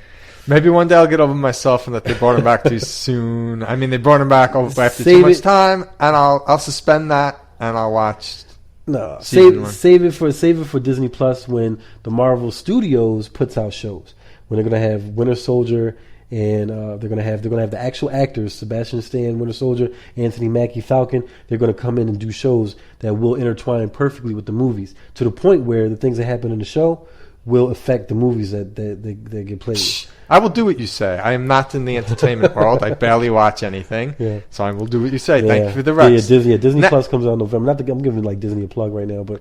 maybe one day I'll get over myself and that they brought him back too soon. I mean, they brought him back after too much time, and I'll suspend that and I'll watch. No, save it for Disney Plus when the Marvel Studios puts out shows. When they're gonna have Winter Soldier. And they're gonna have the actual actors, Sebastian Stan, Winter Soldier, Anthony Mackie, Falcon. They're gonna come in and do shows that will intertwine perfectly with the movies, to the point where the things that happen in the show will affect the movies that get played. I will do what you say. I am not in the entertainment world. I barely watch anything, so I will do what you say. Thank you for the rest. Disney Plus comes out in November. I'm giving like Disney a plug right now, but.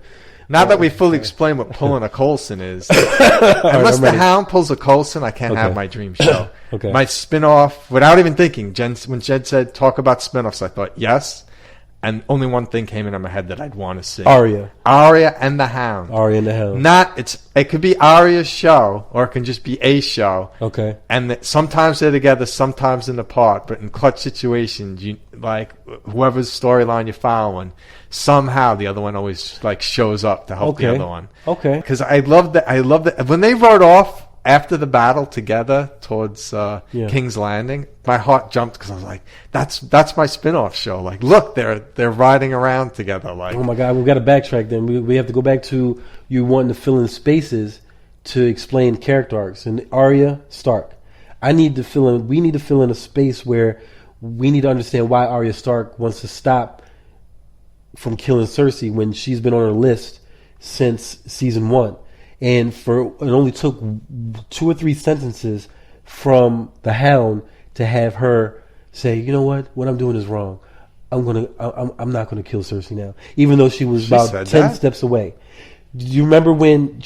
Now that we fully explain what pulling a Coulson is, unless the Hound pulls a Coulson, I can't have my dream show. Okay. My spin-off, without even thinking, when Jen said talk about spin-offs, I thought yes, and only one thing came into my head that I'd want to see. Arya and the Hound. It could be Arya's show, or it can just be a show. Okay. And sometimes they're together, sometimes they're apart, but in clutch situations, whoever's storyline you're following, somehow the other one always shows up to help the other one. Okay. Because I love that when they rode off after the battle together towards King's Landing, my heart jumped because I was like, that's my spin-off show. Like, look, they're riding around together. Like, oh my God, we've got to backtrack then. We have to go back to you wanting to fill in spaces to explain character arcs. And Arya Stark, we need to fill in a space where we need to understand why Arya Stark wants to stop from killing Cersei when she's been on her list since season 1, and it only took 2 or 3 sentences from the Hound to have her say, you know what I'm doing is wrong. I'm not gonna kill Cersei now, even though she was about 10 steps away. Do you remember when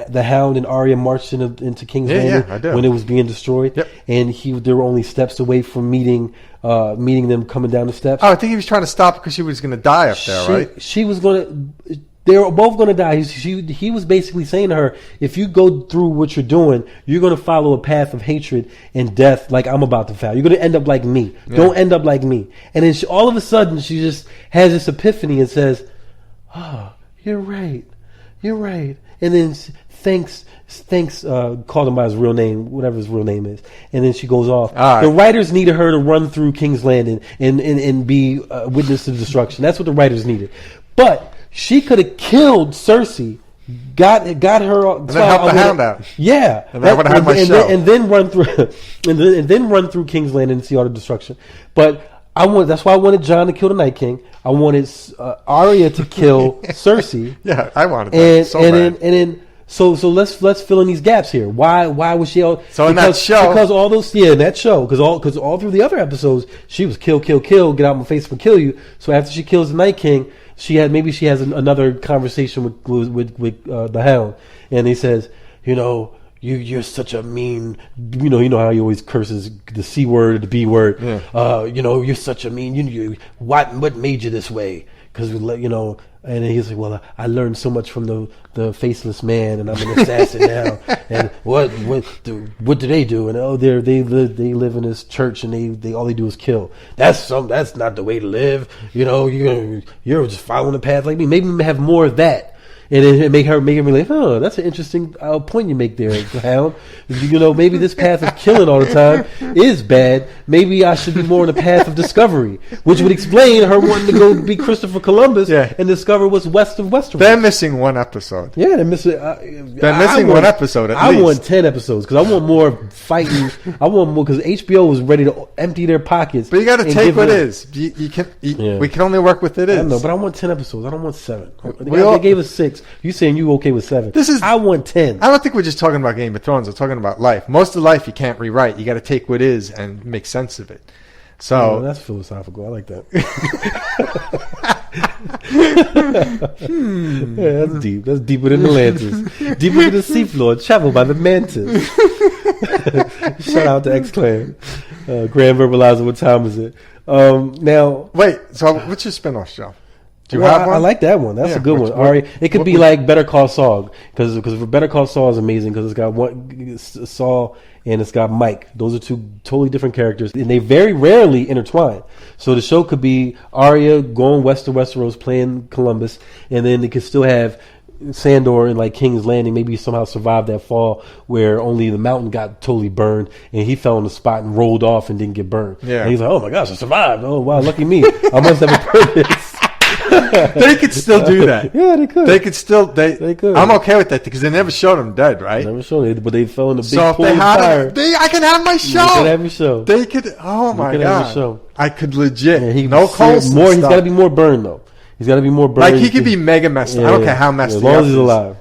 the Hound and Arya marched into King's Landing? Yeah, I do. When it was being destroyed, yep. And they were only steps away from meeting them coming down the steps. Oh, I think he was trying to stop because she was going to die up there, right? She was going to. They were both going to die. He was basically saying to her, if you go through what you're doing, you're going to follow a path of hatred and death like I'm about to follow. You're going to end up like me. Yeah. Don't end up like me. And then all of a sudden, she just has this epiphany and says, oh, you're right. You're right. And then thanks, called him by his real name, whatever his real name is. And then she goes off. Right. The writers needed her to run through King's Landing and be a witness to destruction. That's what the writers needed. But she could have killed Cersei, got her, and then help the Hound out. Yeah, and I would have my show, and then run through, and then run through King's Landing and see all the destruction. But that's why I wanted Jon to kill the Night King. I wanted Arya to kill Cersei. Yeah, I wanted that. So let's fill in these gaps here. Why was she all? In that show, because all those in that show, because all through the other episodes she was kill, get out my face for kill you. So after she kills the Night King, she has another conversation with the Hound, and he says, you're such a mean, you know how he always curses the C word, the B word. Yeah. You're such a mean. What made you this way? Because and he's like, well, I learned so much from the faceless man, and I'm an assassin now. And what do they do? And they live in this church, and they all they do is kill. That's not the way to live. You're just following the path like me. Maybe have more of that. And then make her be like, oh, that's an interesting point you make there, Hound. Maybe this path of killing all the time is bad. Maybe I should be more on the path of discovery, which would explain her wanting to go be Christopher Columbus and discover what's west of Westeros. They're missing one episode. Yeah, they're missing. One episode. At least. I want 10 episodes because I want more fighting. I want more because HBO was ready to empty their pockets. But you got to take what is. We can only work with it is. I know, but I want 10 episodes. I don't want 7. They gave us 6. You saying you okay with 7? I want 10. I don't think we're just talking about Game of Thrones. We're talking about life. Most of life you can't rewrite. You got to take what is and make sense of it. So that's philosophical. I like that. Yeah, that's deep. That's deeper than the Lantis. Deeper than the seafloor. Traveled by the Mantis. Shout out to X-Clan. Grand Verbalizer. What time is it? Now, wait. So what's your spinoff show? Do you have one? I like that one. That's a good one. Ari, it could be like Better Call Saul because Better Call Saul is amazing because it's got Saul and it's got Mike. Those are 2 totally different characters, and they very rarely intertwine. So the show could be Arya going west to Westeros playing Columbus, and then it could still have Sandor and like King's Landing maybe somehow survived that fall where only the mountain got totally burned and he fell on the spot and rolled off and didn't get burned. Yeah. And he's like, oh my gosh, I survived. Oh wow, lucky me. I must have a purpose. They could still do that. Yeah, they could. They could still. They could. I'm okay with that because they never showed them dead, right? Never showed it, but they fell in a big pool of fire. I can have my show. You can have your show. They could. Oh my god. Have your show. I could legit. Yeah, no Colson more. He's got to be more burned though. He's got to be more burned. Like he could be mega messed up. I don't care how messed up. As long as he's alive.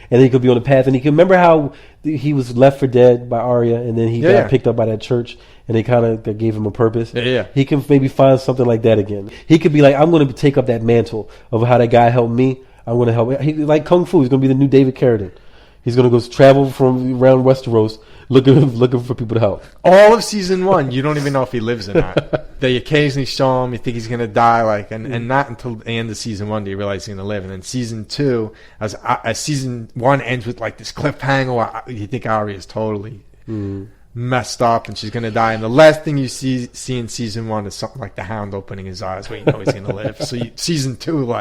And then he could be on the path. And he can remember how he was left for dead by Arya, and then he got picked up by that church, and they kind of gave him a purpose. Yeah. He can maybe find something like that again. He could be like, I'm going to take up that mantle of how that guy helped me. I'm going to help. He like Kung Fu. He's going to be the new David Carradine. He's going to go travel from around Westeros looking for people to help. All of season 1, you don't even know if he lives or not. They occasionally show him. You think he's going to die, and not until the end of season 1 do you realize he's going to live. And then season 2, as season 1 ends with like this cliffhanger, you think Arya is totally messed up and she's going to die. And the last thing you see in season 1 is something like the Hound opening his eyes where you know he's going to live. So season 2,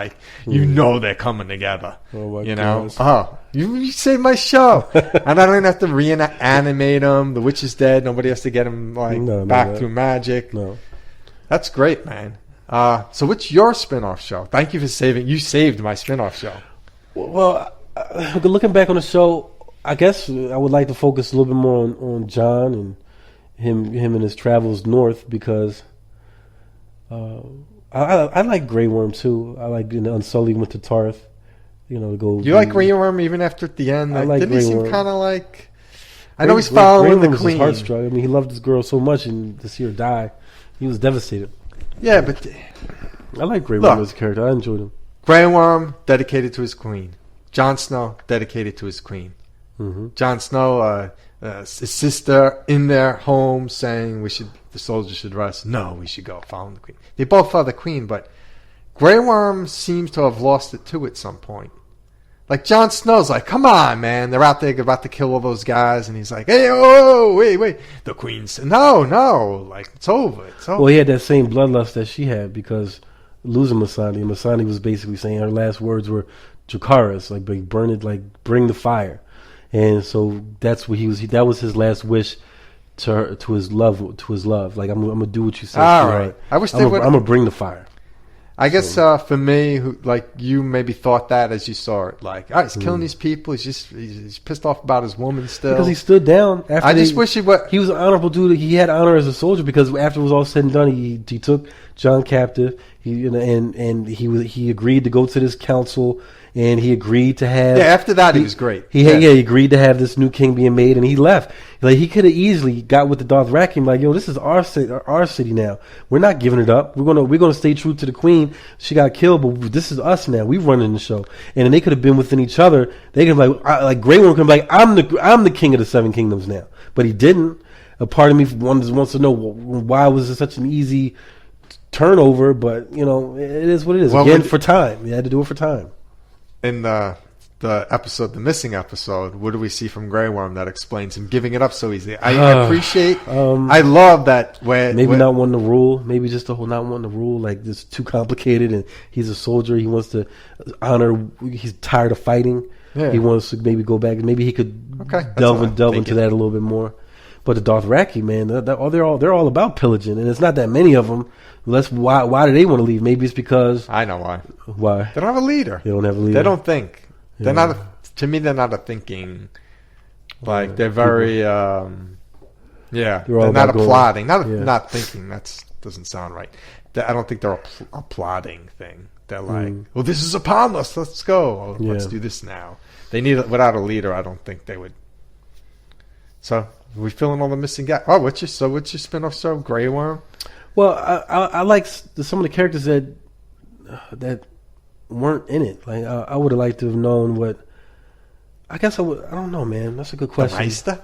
you know they're coming together. Oh my gosh. Oh, you saved my show. And I don't even have to reanimate him. The witch is dead. Nobody has to get him back through magic. No. That's great, man. So what's your spinoff show? Thank you for saving. You saved my spinoff show. Well, looking back on the show, I guess I would like to focus a little bit more on Jon and him and his travels north because I I like Grey Worm too. I like Unsullied went to Tarth. To go. You like Grey Worm even after at the end? I like Didn't he Grey seem Worm. kind of like? I know he's following the queen. Heartstruck. I mean, he loved this girl so much, and to see her die, he was devastated. Yeah, but I like Grey Worm as a character. I enjoyed him. Grey Worm dedicated to his queen. Jon Snow dedicated to his queen. Mm-hmm. Jon Snow, his sister in their home saying the soldiers should rest. No, we should go follow the queen. They both follow the queen, but Grey Worm seems to have lost it too at some point. Like Jon Snow's like, come on, man. They're out there about to kill all those guys, and he's like, hey, oh, wait. The queen said, no, like it's over. Well, he had that same bloodlust that she had because losing Missandei. Missandei was basically saying her last words were Dracarys, like burn it, like bring the fire. And so that's what he was. That was his last wish to his love. Like I'm gonna do what you said. All right. I wish I'm gonna bring the fire. I guess for me, like you maybe thought that as you saw it, like, all right, he's killing these people. He's pissed off about his woman still because he stood down. After I just wish he would. He was an honorable dude. He had honor as a soldier because after it was all said and done, he took Jon captive. He agreed to go to this council. And he agreed to have. Yeah, after that, he was great. He agreed to have this new king being made, and he left. Like he could have easily got with the Dothraki, like, yo, this is our city now. We're not giving it up. We're gonna stay true to the queen. She got killed, but this is us now. We running the show, and then they could have been within each other. They could like Grey Worm could be like, I'm the king of the Seven Kingdoms now, but he didn't. A part of me wants to know why was it such an easy turnover, but it is what it is. Well, again, for time, you had to do it for time. In the episode, the missing episode, what do we see from Grey Worm that explains him giving it up so easily? I appreciate. I love that when not wanting to rule. Maybe just the whole not wanting to rule. Like this too complicated, and he's a soldier. He wants to honor. He's tired of fighting. Yeah. He wants to maybe go back. Maybe he could delve into that a little bit more. But the Dothraki, man, they're all about pillaging, and it's not that many of them. Why do they want to leave? Maybe it's because I know why. Why? They don't have a leader. They don't have a leader. They don't think. They're not. To me, they're not a thinking. Like they're very. They're not applauding. Not thinking. That doesn't sound right. I don't think they're a plotting thing. They're like, well, this is upon us. Let's go. Let's do this now. They need without a leader. I don't think they would. So are we filling all the missing gaps. Oh, what's your spinoff show? Grey Worm. Well, I like some of the characters that weren't in it. Like I would have liked to have known what. I guess I would. I don't know, man. That's a good question. The Maester?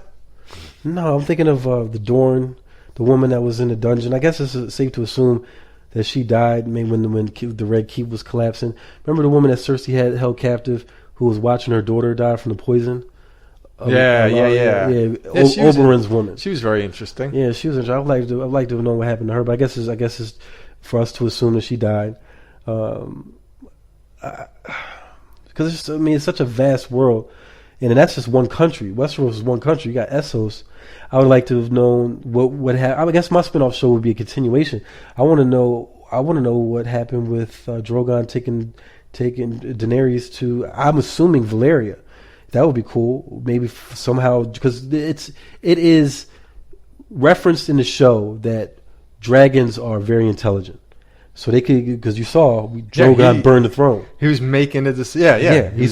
No, I'm thinking of the Dorne, the woman that was in the dungeon. I guess it's safe to assume that she died. Maybe when the Red Keep was collapsing. Remember the woman that Cersei had held captive, who was watching her daughter die from the poison. Oberyn's woman. She was very interesting. Yeah, she was interesting. I'd like to know what happened to her, but I guess it's for us to assume that she died, because it's such a vast world, and that's just one country. Westeros is one country. You got Essos. I would like to have known what happened. I guess my spinoff show would be a continuation. I want to know what happened with Drogon taking Daenerys to. I'm assuming Valyria. That would be cool. Maybe somehow, because it is referenced in the show that dragons are very intelligent. So they could, because you saw Drogon burn the throne. He was making a decision. Yeah. He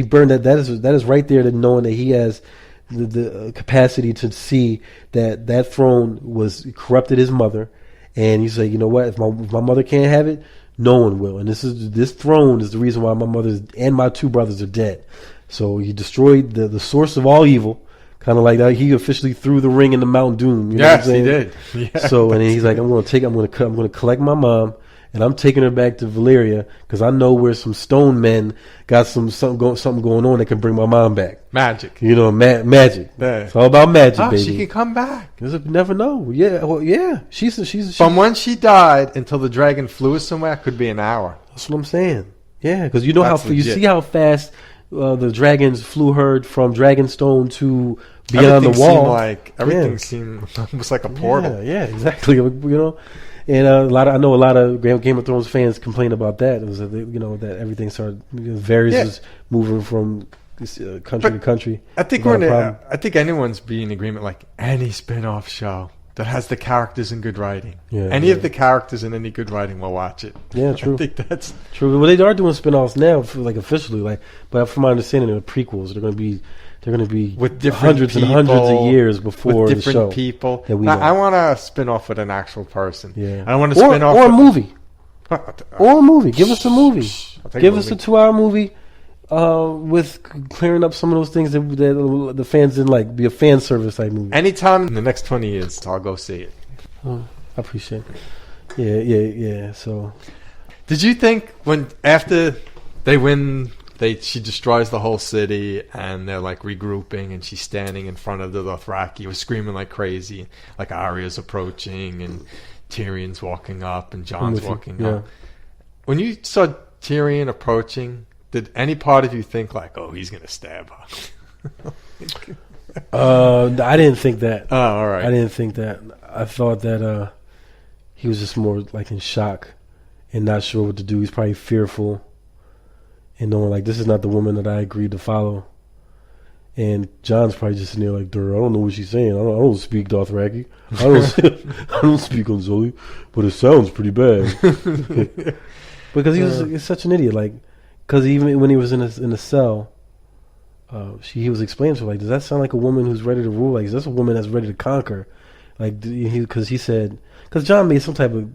burned that. That is right there. That knowing that he has the capacity to see that throne was corrupted his mother, and you say, you know what? If my mother can't have it, no one will. And this throne is the reason why my mother and my two brothers are dead. So he destroyed the source of all evil, kind of like that. He officially threw the ring into Mount Doom. You know yes, he did. Yeah, so and then he's like, I'm going to collect my mom, and I'm taking her back to Valyria because I know where some stone men got something going on that can bring my mom back. Magic, magic. Yeah. It's all about magic, baby. She can come back. You never know. Yeah, well, yeah. She's from when she died until the dragon flew somewhere could be an hour. That's what I'm saying. Yeah, because you know see how fast. The dragons flew her from Dragonstone to beyond the wall. Everything seemed almost like a portal. Yeah, exactly. And I know a lot of Game of Thrones fans complain about that. It was that everything started. Varys was moving from country to country. I think anyone's be in agreement. Like any spin-off show, that has the characters in good writing. Yeah, Any yeah. of the characters in any good writing will watch it. Yeah, true. I think that's True. Well, they are doing spin-offs now, like officially. Like, but from my understanding, they're prequels. They're going to be with different hundreds and hundreds of people, years before with the different show. people. that we Now, know. I want to spin off with an actual person. Yeah. I don't want to spin off or a with- movie. Or a movie. Give us a movie. I'll take Give a us a movie. 2-hour movie with clearing up some of those things that the fans didn't like. Be a fan service type movie. Anytime in the next 20 years, I'll go see it. Oh, I appreciate it. Yeah. So, Did you think when after they win, she destroys the whole city and they're like regrouping and she's standing in front of the Dothraki, was screaming like crazy, like Arya's approaching and Tyrion's walking up and Jon's with you, walking yeah. up. When you saw Tyrion approaching, did any part of you think like, oh, he's gonna stab her? I didn't think that. Oh, all right. I didn't think that. I thought that he was just more like in shock and not sure what to do. He's probably fearful and knowing like this is not the woman that I agreed to follow. And John's probably just sitting there like, "Dude, I don't know what she's saying. I don't speak Dothraki. I don't speak Unsullied, but it sounds pretty bad." Because he's such an idiot. Like, because even when he was in a cell, he was explaining to her like, "Does that sound like a woman who's ready to rule? Like, is this a woman that's ready to conquer?" Like, because he said, because John made some type of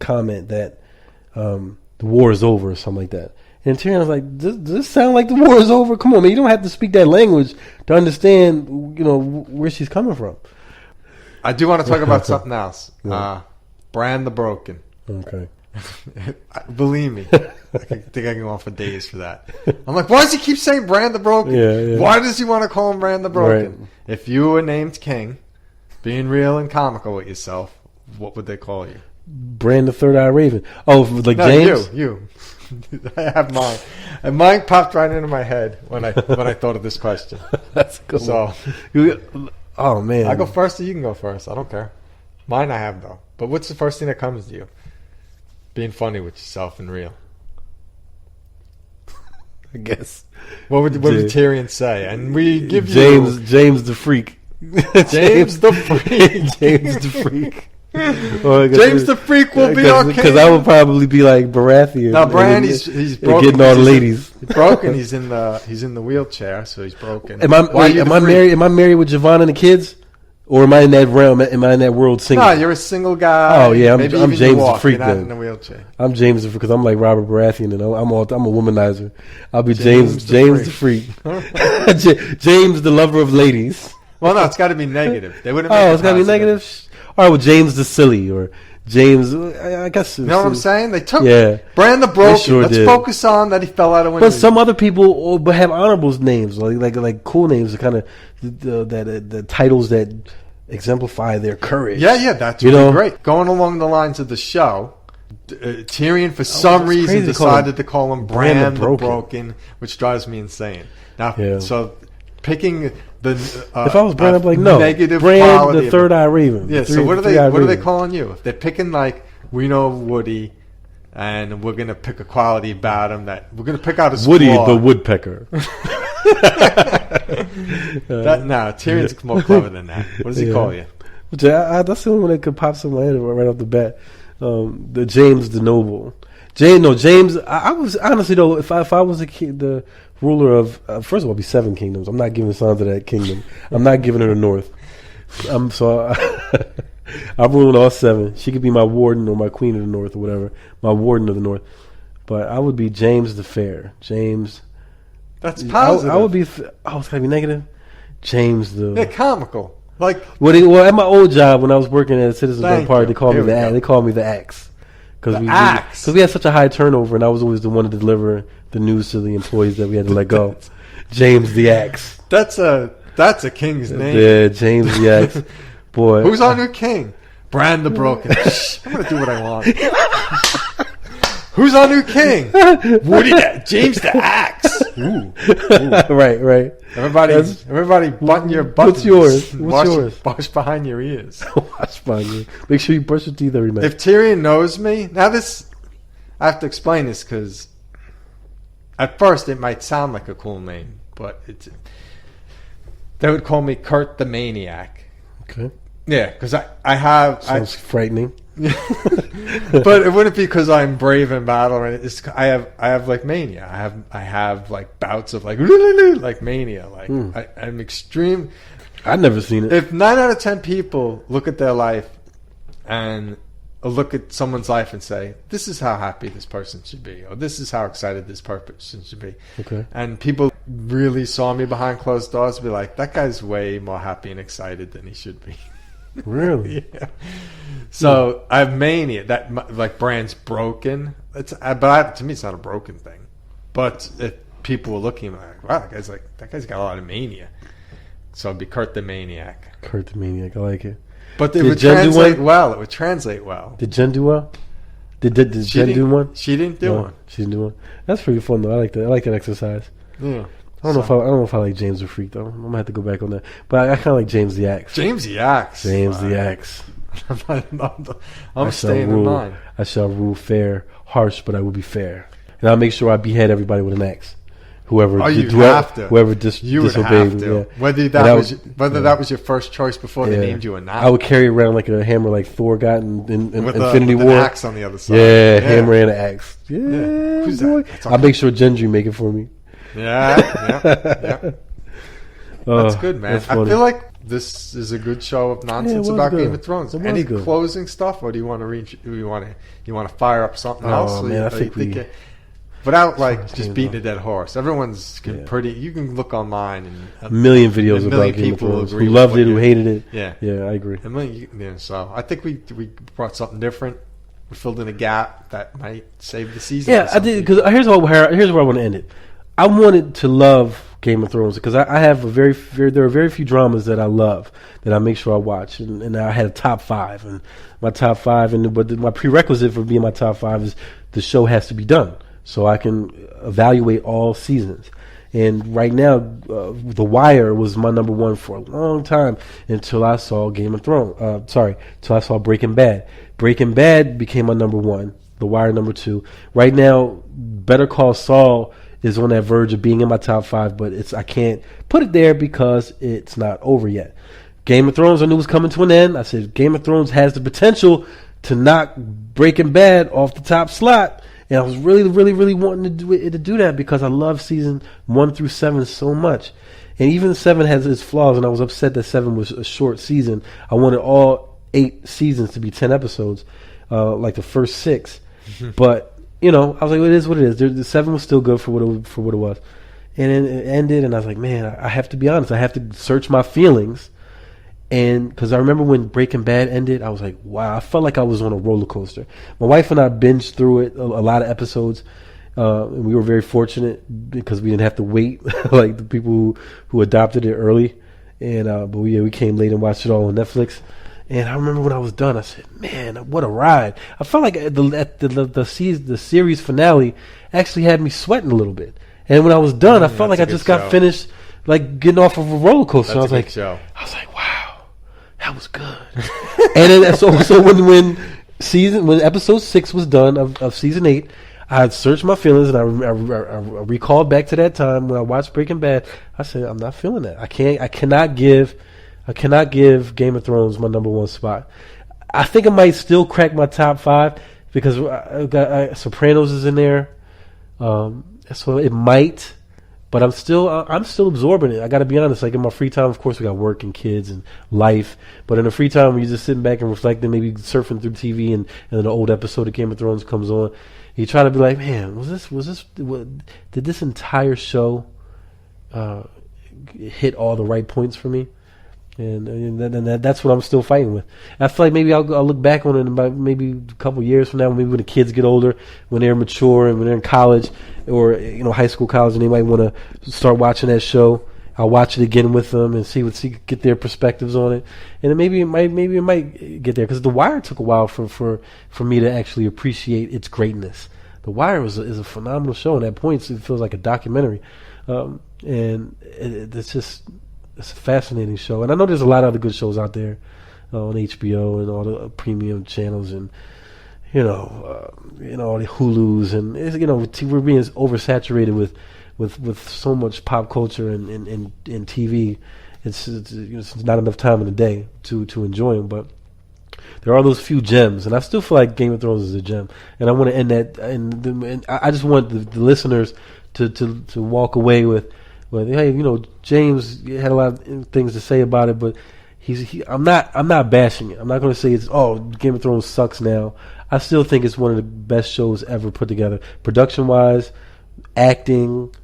comment that the war is over or something like that. And Tyrion was like, does this sound like the war is over? Come on, man. You don't have to speak that language to understand, where she's coming from. I do want to talk about something else. Yeah. Bran the Broken. Okay. Believe me, I think I can go on for days for that. I'm like, why does he keep saying Bran the Broken? Yeah. Why does he want to call him Bran the Broken? Right. If you were named king, being real and comical with yourself, what would they call you? Bran the Third Eye Raven. Oh, like No, James? you. I have mine. And mine popped right into my head when I thought of this question. That's good. So, Oh, man. I go first or you can go first. I don't care. Mine I have, though. But what's the first thing that comes to you? Being funny with yourself and real. I guess. What would Tyrion say? And we give James the Freak. James the Freak. James the Freak. James the Freak will be our king. Because I would probably be like Baratheon. Now, Bran, he's broken. Getting all the ladies. He's broken. He's in the wheelchair, so he's broken. Am I married? Am I married with Javon and the kids, or am I in that realm? Am I in that world single? No, you're a single guy. Oh yeah, I'm Maybe James even you the walk, Freak you're not then. in a wheelchair. I'm James the Freak because I'm like Robert Baratheon, and I'm a womanizer. I'll be James James the the Freak. James the lover of ladies. Well, no, it's got to be negative. They wouldn't. Oh, it's got to be negative. All right, well, James the silly or James. I guess. You know what I'm saying? They took Bran the Broken. Let's focus on that he fell out of window. But some other people have honorable names, like cool names, kind of the titles that exemplify their courage. Yeah, that's really great. Going along the lines of the show, Tyrion for some reason decided to call him Bran the Broken, which drives me insane. Now, so picking the if I was Bran, I'd be like, no, negative Bran quality the Third Eye Raven. Yeah. So what are they calling you? If they're picking like we know Woody, and we're gonna pick a quality about him that we're gonna pick out a Woody the Woodpecker. Tyrion's more clever than that. What does he call you? That's the only one that could pop in my head right off the bat. The James the Noble. James. I was honestly though, if I was the ruler of first of all, it'd be 7 kingdoms. I'm not giving Sansa that kingdom. I'm not giving her the north. I'm ruling all 7. She could be my warden or my queen of the north or whatever. My warden of the north. But I would be James the Fair. James. That's positive. I would be. Oh, it's gotta be negative. James the. Comical. Like at my old job when I was working at a Citizens Bank Party, they called me They called me the Axe. Because we had such a high turnover, and I was always the one to deliver the news to the employees that we had to let go. James the Axe. That's a king's name. Yeah, James the Axe. Boy, who's our new king? Bran the Broken. I'm gonna do what I want. Who's our new king? James the Axe. Ooh. Right. Everybody, button your buttons. What's yours? Wash behind your ears. Wash behind you. Make sure you brush your teeth every night. If Tyrion knows me, now I have to explain this because at first it might sound like a cool name, but they would call me Kurt the Maniac. Okay. Yeah, because I have. Sounds frightening. But it wouldn't be because I'm brave in battle. Right? It's I have like mania. I have like bouts of like mania. Like I'm extreme. I've never seen it. If 9 out of 10 people look at their life and look at someone's life and say, "This is how happy this person should be," or "This is how excited this person should be," Okay. and people really saw me behind closed doors, be like, "That guy's way more happy and excited than he should be." Really? Yeah. So I have mania that like brand's broken. To me, it's not a broken thing. But if people were looking like, wow, that guy's got a lot of mania. So it'd be Kurt the Maniac. Kurt the Maniac. I like it. But it would translate well. It would translate well. Did Jen do well? Did Jen do one? She didn't do one. She didn't do one. That's pretty fun though. I like that. I like that exercise. Yeah. I don't know if I like James the Freak though. I'm gonna have to go back on that. But I kind of like James the Axe. James the Axe. James the Axe. I'm staying in line. I shall rule fair, harsh, but I will be fair, and I'll make sure I behead everybody with an axe. Whoever disobeyed me. Yeah. Whether that was your first choice before they named you or not. I would carry around like a hammer, like Thor got in Infinity War. With an axe on the other side. Yeah, hammer and an axe. Yeah, Who's boy. that? I'll make sure Gendry make it for me. Yeah. That's good, man. I feel like this is a good show of nonsense about Game of Thrones. Any closing stuff, or do you want to reach? You want to fire up something else? Oh man, I think we. Without like just beating a dead horse, everyone's pretty. You can look online and a million videos about Game of Thrones. Who loved it, who hated it. Yeah, I agree. So I think we brought something different. We filled in a gap that might save the season. Yeah, I did, because here's where I want to end it. I wanted to love Game of Thrones because I have there are very few dramas that I love that I make sure I watch, and I had a top 5, and my top 5, but my prerequisite for being my top 5 is the show has to be done so I can evaluate all seasons. And right now, The Wire was my number 1 for a long time until I saw Game of Thrones. Until I saw Breaking Bad. Breaking Bad became my number 1. The Wire number 2. Right now, Better Call Saul is on that verge of being in my top 5, but I can't put it there because it's not over yet. Game of Thrones I knew was coming to an end. I said Game of Thrones has the potential to knock Breaking Bad off the top slot. And I was really, really, really wanting to do that because I love season 1 through 7 so much. And even 7 has its flaws, and I was upset that 7 was a short season. I wanted all 8 seasons to be 10 episodes, like the first 6. But, I was like, well, it is what it is. The 7 was still good for what it was. And then it ended, and I was like, man, I have to be honest. I have to search my feelings. And because I remember when Breaking Bad ended, I was like, wow, I felt like I was on a roller coaster. My wife and I binged through it, a lot of episodes. And we were very fortunate because we didn't have to wait like the people who adopted it early. And but we came late and watched it all on Netflix. And I remember when I was done, I said, man, what a ride. I felt like the series finale actually had me sweating a little bit. And when I was done, I felt like I just got finished like getting off of a roller coaster. I was like, wow. That was good. And then so when episode 6 was done of season 8, I had searched my feelings, and I recalled back to that time when I watched Breaking Bad. I said, I'm not feeling that. I cannot give Game of Thrones my number 1 spot. I think I might still crack my top 5 because Sopranos is in there. So it might. But I'm still absorbing it. I got to be honest. Like in my free time, of course, we got work and kids and life. But in the free time, when you're just sitting back and reflecting, maybe surfing through TV, and then an old episode of Game of Thrones comes on, you try to be like, man, did this entire show hit all the right points for me? And that's what I'm still fighting with. I feel like maybe I'll look back on it in about maybe a couple years from now, maybe when the kids get older, when they're mature and when they're in college or high school, college, and they might want to start watching that show. I'll watch it again with them and get their perspectives on it, and then maybe it might get there because The Wire took a while for me to actually appreciate its greatness. The Wire is a phenomenal show, and at points it feels like a documentary, and it's a fascinating show. And I know there's a lot of other good shows out there on HBO and all the premium channels, and all the Hulus, and we're being oversaturated with so much pop culture and TV, it's not enough time in the day to enjoy them. But there are those few gems, and I still feel like Game of Thrones is a gem. And I want to end that, and I just want the listeners to walk away with, hey, James had a lot of things to say about it, but I'm not bashing it. I'm not going to say Game of Thrones sucks now. I still think it's one of the best shows ever put together, production wise, acting,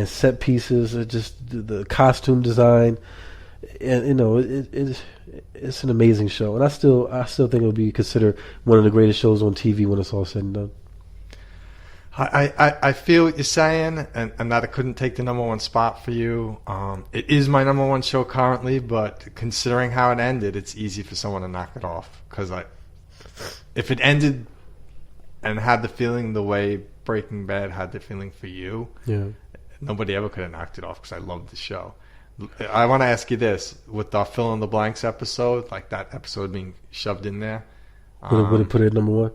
set pieces, just the costume design, and it's an amazing show, and I still think it'll be considered one of the greatest shows on TV when it's all said and done. I feel what you're saying, and that it couldn't take the number one spot for you. It is my number one show currently, but considering how it ended, it's easy for someone to knock it off. Because if it ended and had the feeling the way Breaking Bad had the feeling for you, nobody ever could have knocked it off because I loved the show. I want to ask you this. With the fill in the blanks episode, like that episode being shoved in there. Would it put it at number one?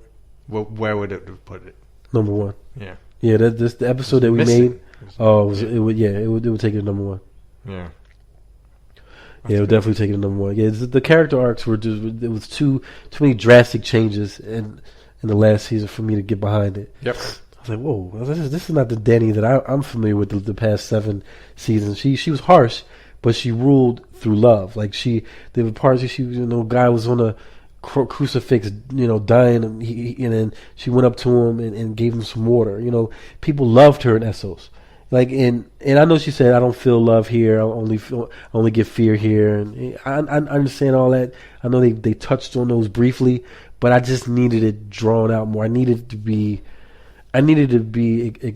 Where would it have put it? Number one. Yeah. Yeah, the episode that we made. It would take it to number one. Yeah. Yeah, it would definitely take it to number one. Yeah, the character arcs were just, it was too many drastic changes in the last season for me to get behind it. Yep. I was like, whoa, this is not the Dany that I'm familiar with the past 7 seasons. She was harsh, but she ruled through love. Like there were parts where guy was on a crucifix, dying, and then she went up to him and gave him some water. People loved her in Essos. Like, and I know she said, I don't feel love here. I only get fear here. And I understand all that. I know they touched on those briefly, but I just needed it drawn out more. I needed it to be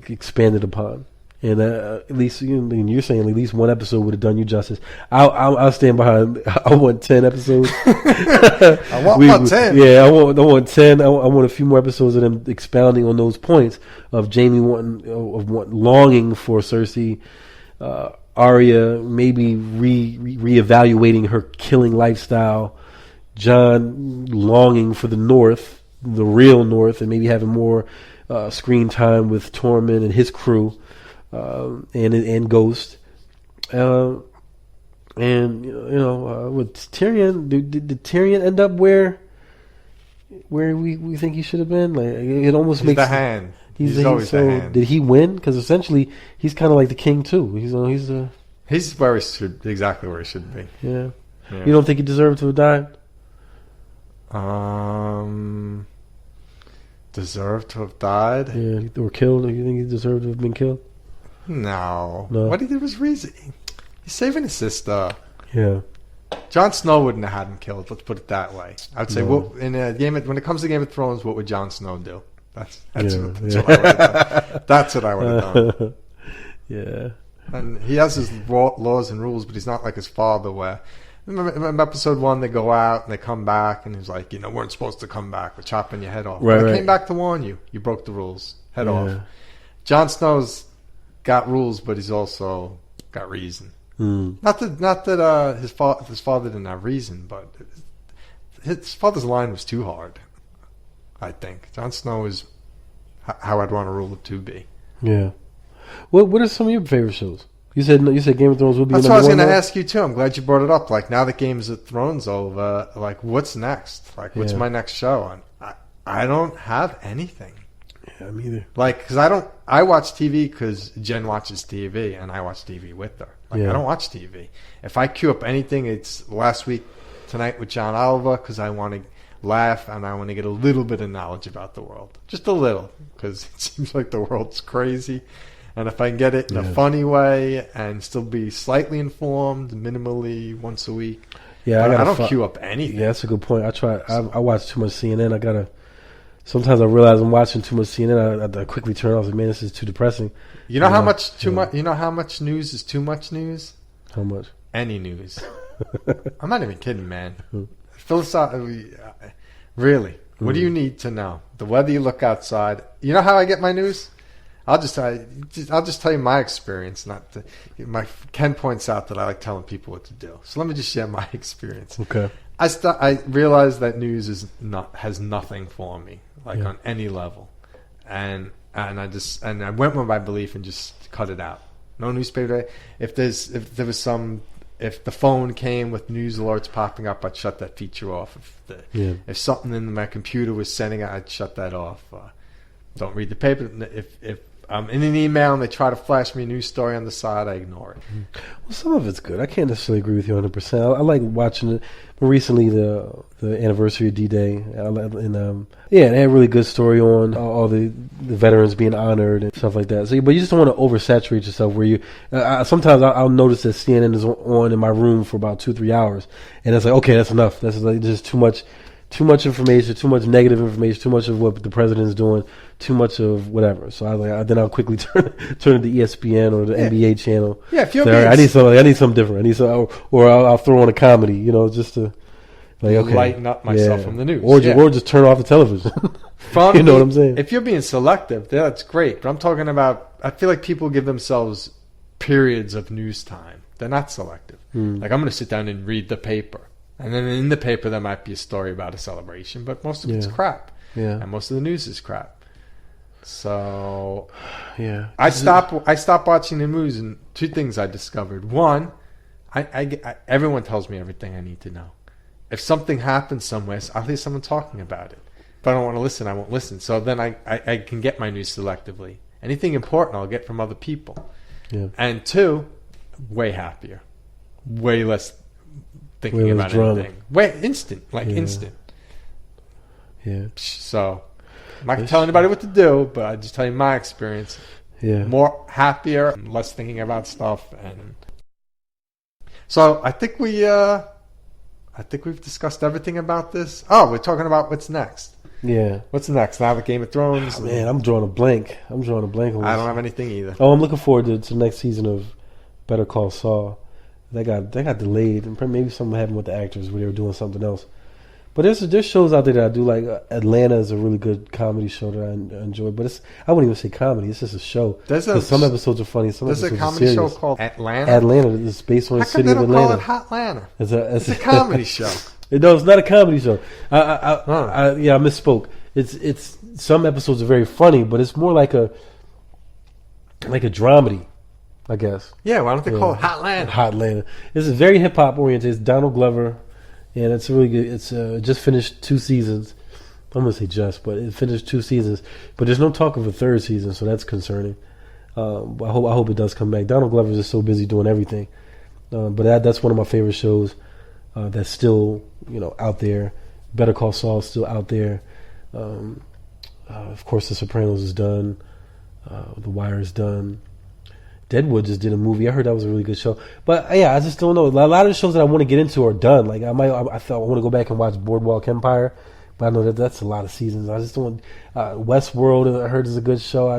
expanded upon. And at least you're saying at least one episode would have done you justice. I'll stand behind. I want 10 episodes. I want 10. Yeah, I want 10. I want a few more episodes of them expounding on those points of Jaime longing for Cersei, Arya maybe reevaluating her killing lifestyle, Jon longing for the North, the real North, and maybe having more screen time with Tormund and his crew. And Ghost, and with Tyrion, did Tyrion end up where we think he should have been? Like, it almost makes the hand. He's always so, the hand. Did he win? Because essentially he's kind of like the king too. He's where he should, exactly where he should be. Yeah. You don't think he deserved to have died? Deserved to have died? Yeah, or killed? You think he deserved to have been killed? No. What he did was reason. He's saving his sister. Yeah. Jon Snow wouldn't have had him killed. Let's put it that way. I'd say, when it comes to Game of Thrones, what would Jon Snow do? That's what I would have done. That's what I would have done. Yeah. And he has his laws and rules, but he's not like his father. Where remember episode 1, they go out and they come back, and he's like, weren't supposed to come back. We're chopping your head off. Right, I came back to warn you. You broke the rules. Head off. Jon Snow's got rules, but he's also got reason. Not that his father didn't have reason, but his father's line was too hard. I think Jon Snow is how I'd want to rule it to be. Yeah. What are some of your favorite shows? You said Game of Thrones would be. That's what I was going to ask you too. I'm glad you brought it up. Like, now that Game of Thrones over, like, what's next? Like, what's my next show? And I don't have anything. Yeah, me either. Like, because I watch TV because Jen watches TV, and I watch TV with her. Like, I don't watch TV. If I queue up anything, it's last week tonight with John Oliver because I want to laugh and I want to get a little bit of knowledge about the world, just a little, because it seems like the world's crazy. And if I can get it in a funny way and still be slightly informed, minimally once a week, I don't queue up anything. Yeah, that's a good point. I watch too much CNN. Sometimes I realize I'm watching too much CNN. I quickly turn off. Like, man, this is too depressing. You know how much too much? You know how much news is too much news? How much? Any news. I'm not even kidding, man. Philosophically, really, what do you need to know? The weather you look outside. You know how I get my news? I'll just tell you my experience. Ken points out that I like telling people what to do. So let me just share my experience. Okay. I realized that news has nothing for me, on any level, and I went with my belief and just cut it out. No newspaper. If there was some if the phone came with news alerts popping up, I'd shut that feature off. If something in my computer was sending, I'd shut that off. Don't read the paper. If I'm in an email and they try to flash me a news story on the side, I ignore it. Well, some of it's good. I can't necessarily agree with you 100%. I like watching it. Recently, the anniversary of D-Day, and they had a really good story on all the veterans being honored and stuff like that. So, but you just don't want to oversaturate yourself. Where you sometimes I'll notice that CNN is on in my room for about 2-3 hours, and it's like, okay, that's enough. That's like just too much information, too much negative information, too much of what the president's doing, too much of whatever. So then I'll quickly turn to the ESPN or the NBA channel. Yeah, if you're I need something different. Or I'll throw on a comedy, just to lighten up myself from the news, or just turn off the television. You know what I'm saying? If you're being selective, that's great. But I'm talking about, I feel like people give themselves periods of news time. They're not selective. Like, I'm going to sit down and read the paper. And then in the paper, there might be a story about a celebration, but most of it's crap. Yeah. And most of the news is crap. So, yeah, I stopped watching the news, and two things I discovered. One, everyone tells me everything I need to know. If something happens somewhere, I'll hear someone talking about it. If I don't want to listen, I won't listen. So then I can get my news selectively. Anything important, I'll get from other people. Yeah. And two, way happier, way less thinking about drama. anything. Instant. Yeah. So, I'm not going to tell anybody what to do, but I just tell you my experience. Yeah. More happier, less thinking about stuff, and so I think we've discussed everything about this. Oh, we're talking about what's next. Yeah. What's next? Now the Game of Thrones. Oh, man, I'm drawing a blank. I don't have anything either. Oh, I'm looking forward to the next season of Better Call Saul. They got delayed, and maybe something happened with the actors where they were doing something else. But there's shows out there that I do like. Atlanta is a really good comedy show that I enjoy. But I wouldn't even say comedy. It's just a show. Some episodes are funny. Some episodes are serious. There's a comedy show called Atlanta. Atlanta is based on the city of Atlanta. How come they don't call it Hotlanta? It's a comedy show. No, it's not a comedy show. I misspoke. It's some episodes are very funny, but it's more like a dramedy, I guess. Yeah, why don't they call it Hotlanta? Hotlanta. This is very hip hop oriented. It's Donald Glover, and it's really good. It's just finished 2 seasons. I'm gonna say just, but it finished 2 seasons. But there's no talk of a 3rd season, so that's concerning. I hope it does come back. Donald Glover is just so busy doing everything. But that's one of my favorite shows. That's still out there. Better Call Saul is still out there. Of course, The Sopranos is done. The Wire is done. Deadwood just did a movie. I heard that was a really good show. But yeah, I just don't know. A lot of the shows that I want to get into are done. Like I want to go back and watch Boardwalk Empire, but I know that's a lot of seasons. I just don't. Westworld, I heard, is a good show. I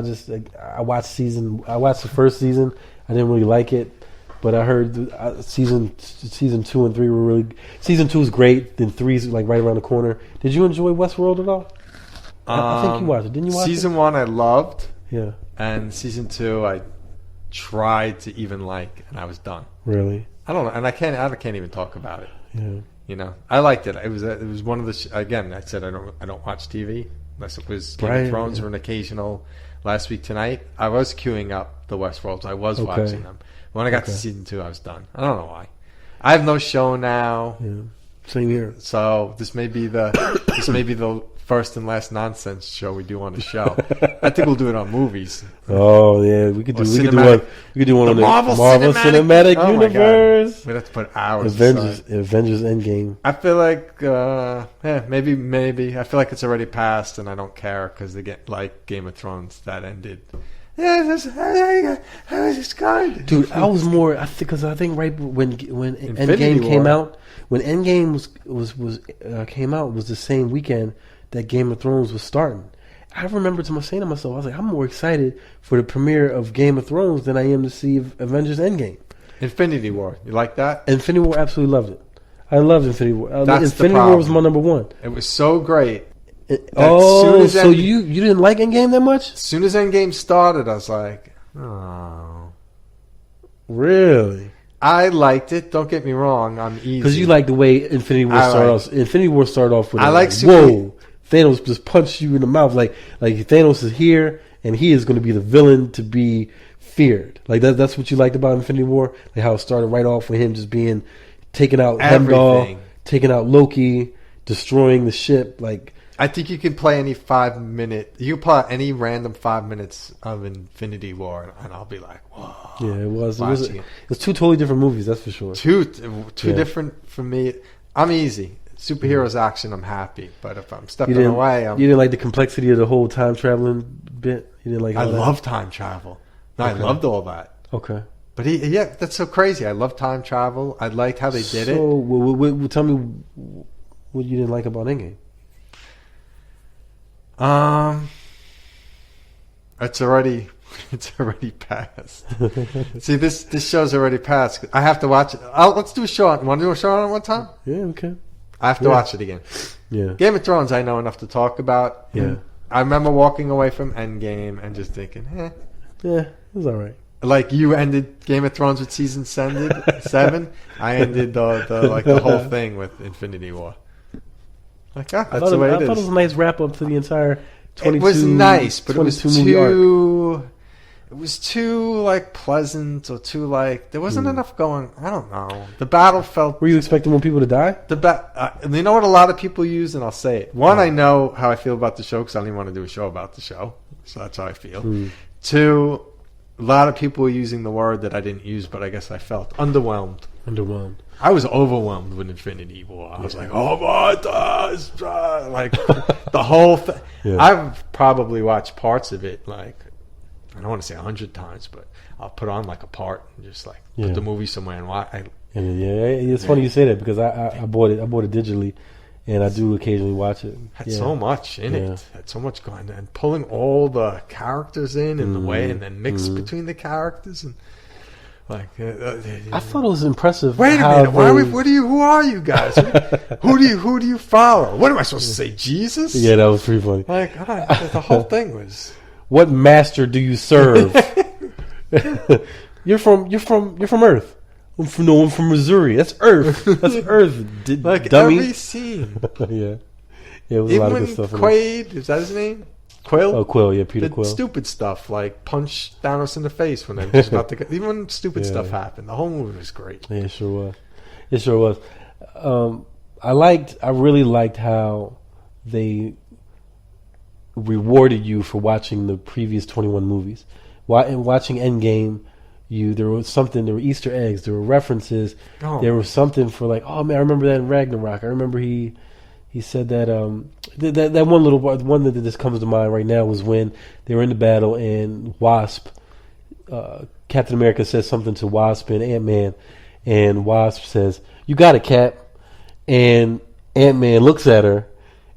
watched the first season. I didn't really like it, but I heard season 2 and 3 were really. Season 2 is great. Then 3 is like right around the corner. Did you enjoy Westworld at all? I think you watched it. Didn't you watch season 1 I loved. Yeah. And season 2 I tried to even like, and I was done. Really? I don't know, and I can't even talk about it. Yeah. I liked it. It was one of the again. I said I don't watch TV unless it was Game of Thrones or an occasional Last Week Tonight. I was queuing up the Westworlds. I was watching them. When I got to season 2, I was done. I don't know why. I have no show now. Yeah. Same here. So this may be the first and last nonsense show we do on the show. I think we'll do it on movies. Oh yeah, we could do one on the Marvel Cinematic Universe. We'd have to put hours. Avengers Endgame. I feel like maybe. I feel like it's already passed, and I don't care because they get like Game of Thrones that ended. Yeah, it's good. Dude, I was more. I think right when Endgame came out, when Endgame came out was the same weekend that Game of Thrones was starting. I remember saying to myself, I was like, I'm more excited for the premiere of Game of Thrones than I am to see Avengers Endgame. Infinity War, you like that? Infinity War, absolutely loved it. I loved Infinity War. Infinity War was my number 1. It was so great. So you didn't like Endgame that much? As soon as Endgame started, I was like, oh. Really? I liked it. Don't get me wrong. I'm easy. Because you like the way Infinity War started off. Infinity War started off with whoa. Thanos just punched you in the mouth. Like Thanos is here, and he is going to be the villain to be feared. Like that's what you liked about Infinity War, like how it started right off with him just being taking out Everything. Heimdall, taking out Loki, destroying the ship. Like I think you can play any 5 minute. You can play any random 5 minutes of Infinity War, and I'll be like, whoa. yeah, it was Watching it. two totally different movies. That's for sure. Two Yeah. different for me. I'm easy. Superheroes action, I'm happy. But if I'm stepping You away, didn't like the complexity of the whole time traveling bit. You didn't like. I all that? love time travel. No, Okay. I loved all that. Okay. But yeah, that's so crazy. I love time travel. I liked how they did it. So, tell me what you didn't like about Endgame. It's already passed. See, this show's already passed. I have to watch it. Let's do a show on. Want to do a show on it one time? Yeah, okay. I have to Yeah. watch it again. Yeah. Game of Thrones, I know enough to talk about. Yeah. I remember walking away from Endgame and just thinking, Yeah, it was all right. Like you ended Game of Thrones with season 7. I ended the whole thing with Infinity War. Like, that's the way I it thought it is. was a nice wrap up to the entire 22. It was nice, but it was 22 movie arc. too. It was too like pleasant or too like there wasn't enough going. I don't know. The battle felt. Were you expecting more people to die? You know what a lot of people use, and I'll say it. One, I know how I feel about the show because I don't even want to do a show about the show, so that's how I feel. Two, a lot of people were using the word that I didn't use, but I guess I felt underwhelmed. Underwhelmed. I was overwhelmed with Infinity War. I was like, oh my God, like the whole thing. Yeah. I've probably watched parts of it, like, I don't want to say 100 times, but I'll put on like a part and just like Yeah. put the movie somewhere and watch. And it's funny you say that because I bought it digitally, and I do occasionally watch it. Had so much in Yeah. it. Had so much going on. And pulling all the characters in the way and then mix between the characters and like I thought it was impressive. wait a how minute, they- who are you guys? who do you follow? What am I supposed to say, Jesus? Yeah, that was pretty funny. Like the whole thing was What master do you serve? You're from Earth. I'm from Missouri. That's Earth. That's Earth. like Dummy. every scene. Yeah, it was a Even lot of when good stuff. in it. Quaid, is that his name? Quill? Oh, Quill. Yeah, Peter The Quill. stupid stuff like punch Thanos in the face when they're just about to. Even when stupid Yeah. stuff happened, the whole movie was great. Yeah, it sure was. It sure was. I really liked how they rewarded you for watching the previous 21 movies. And watching Endgame, there were Easter eggs, there were references, Oh. there was something for like, oh man, I remember that in Ragnarok. I remember he said that that one little one that just comes to mind right now was when they were in the battle and Wasp, Captain America says something to Wasp and Ant-Man, and Wasp says, "You got it, Cap," and Ant-Man looks at her,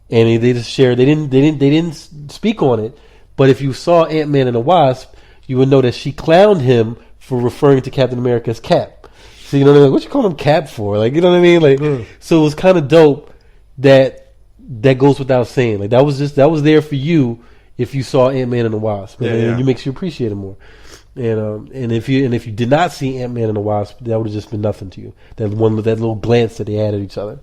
and they just share. They didn't speak on it, but if you saw Ant-Man and the Wasp, you would know that she clowned him for referring to Captain America as Cap. So you know, like, what you call him Cap for? Like, you know what I mean? Like, so it was kind of dope that goes without saying. Like that was there for you if you saw Ant-Man and the Wasp, and Yeah. it makes you appreciate it more. And if you did not see Ant-Man and the Wasp, that would have just been nothing to you. That little glance that they had at each other.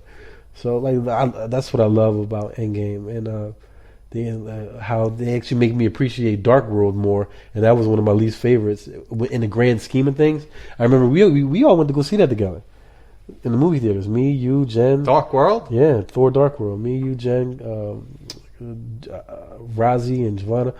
So like that's what I love about Endgame, and how they actually make me appreciate Dark World more, and that was one of my least favorites in the grand scheme of things. I remember we all went to go see that together in the movie theaters. Me, you, Jen. Dark World? Yeah, Thor: Dark World. Me, you, Jen, Razi, and Giovanna.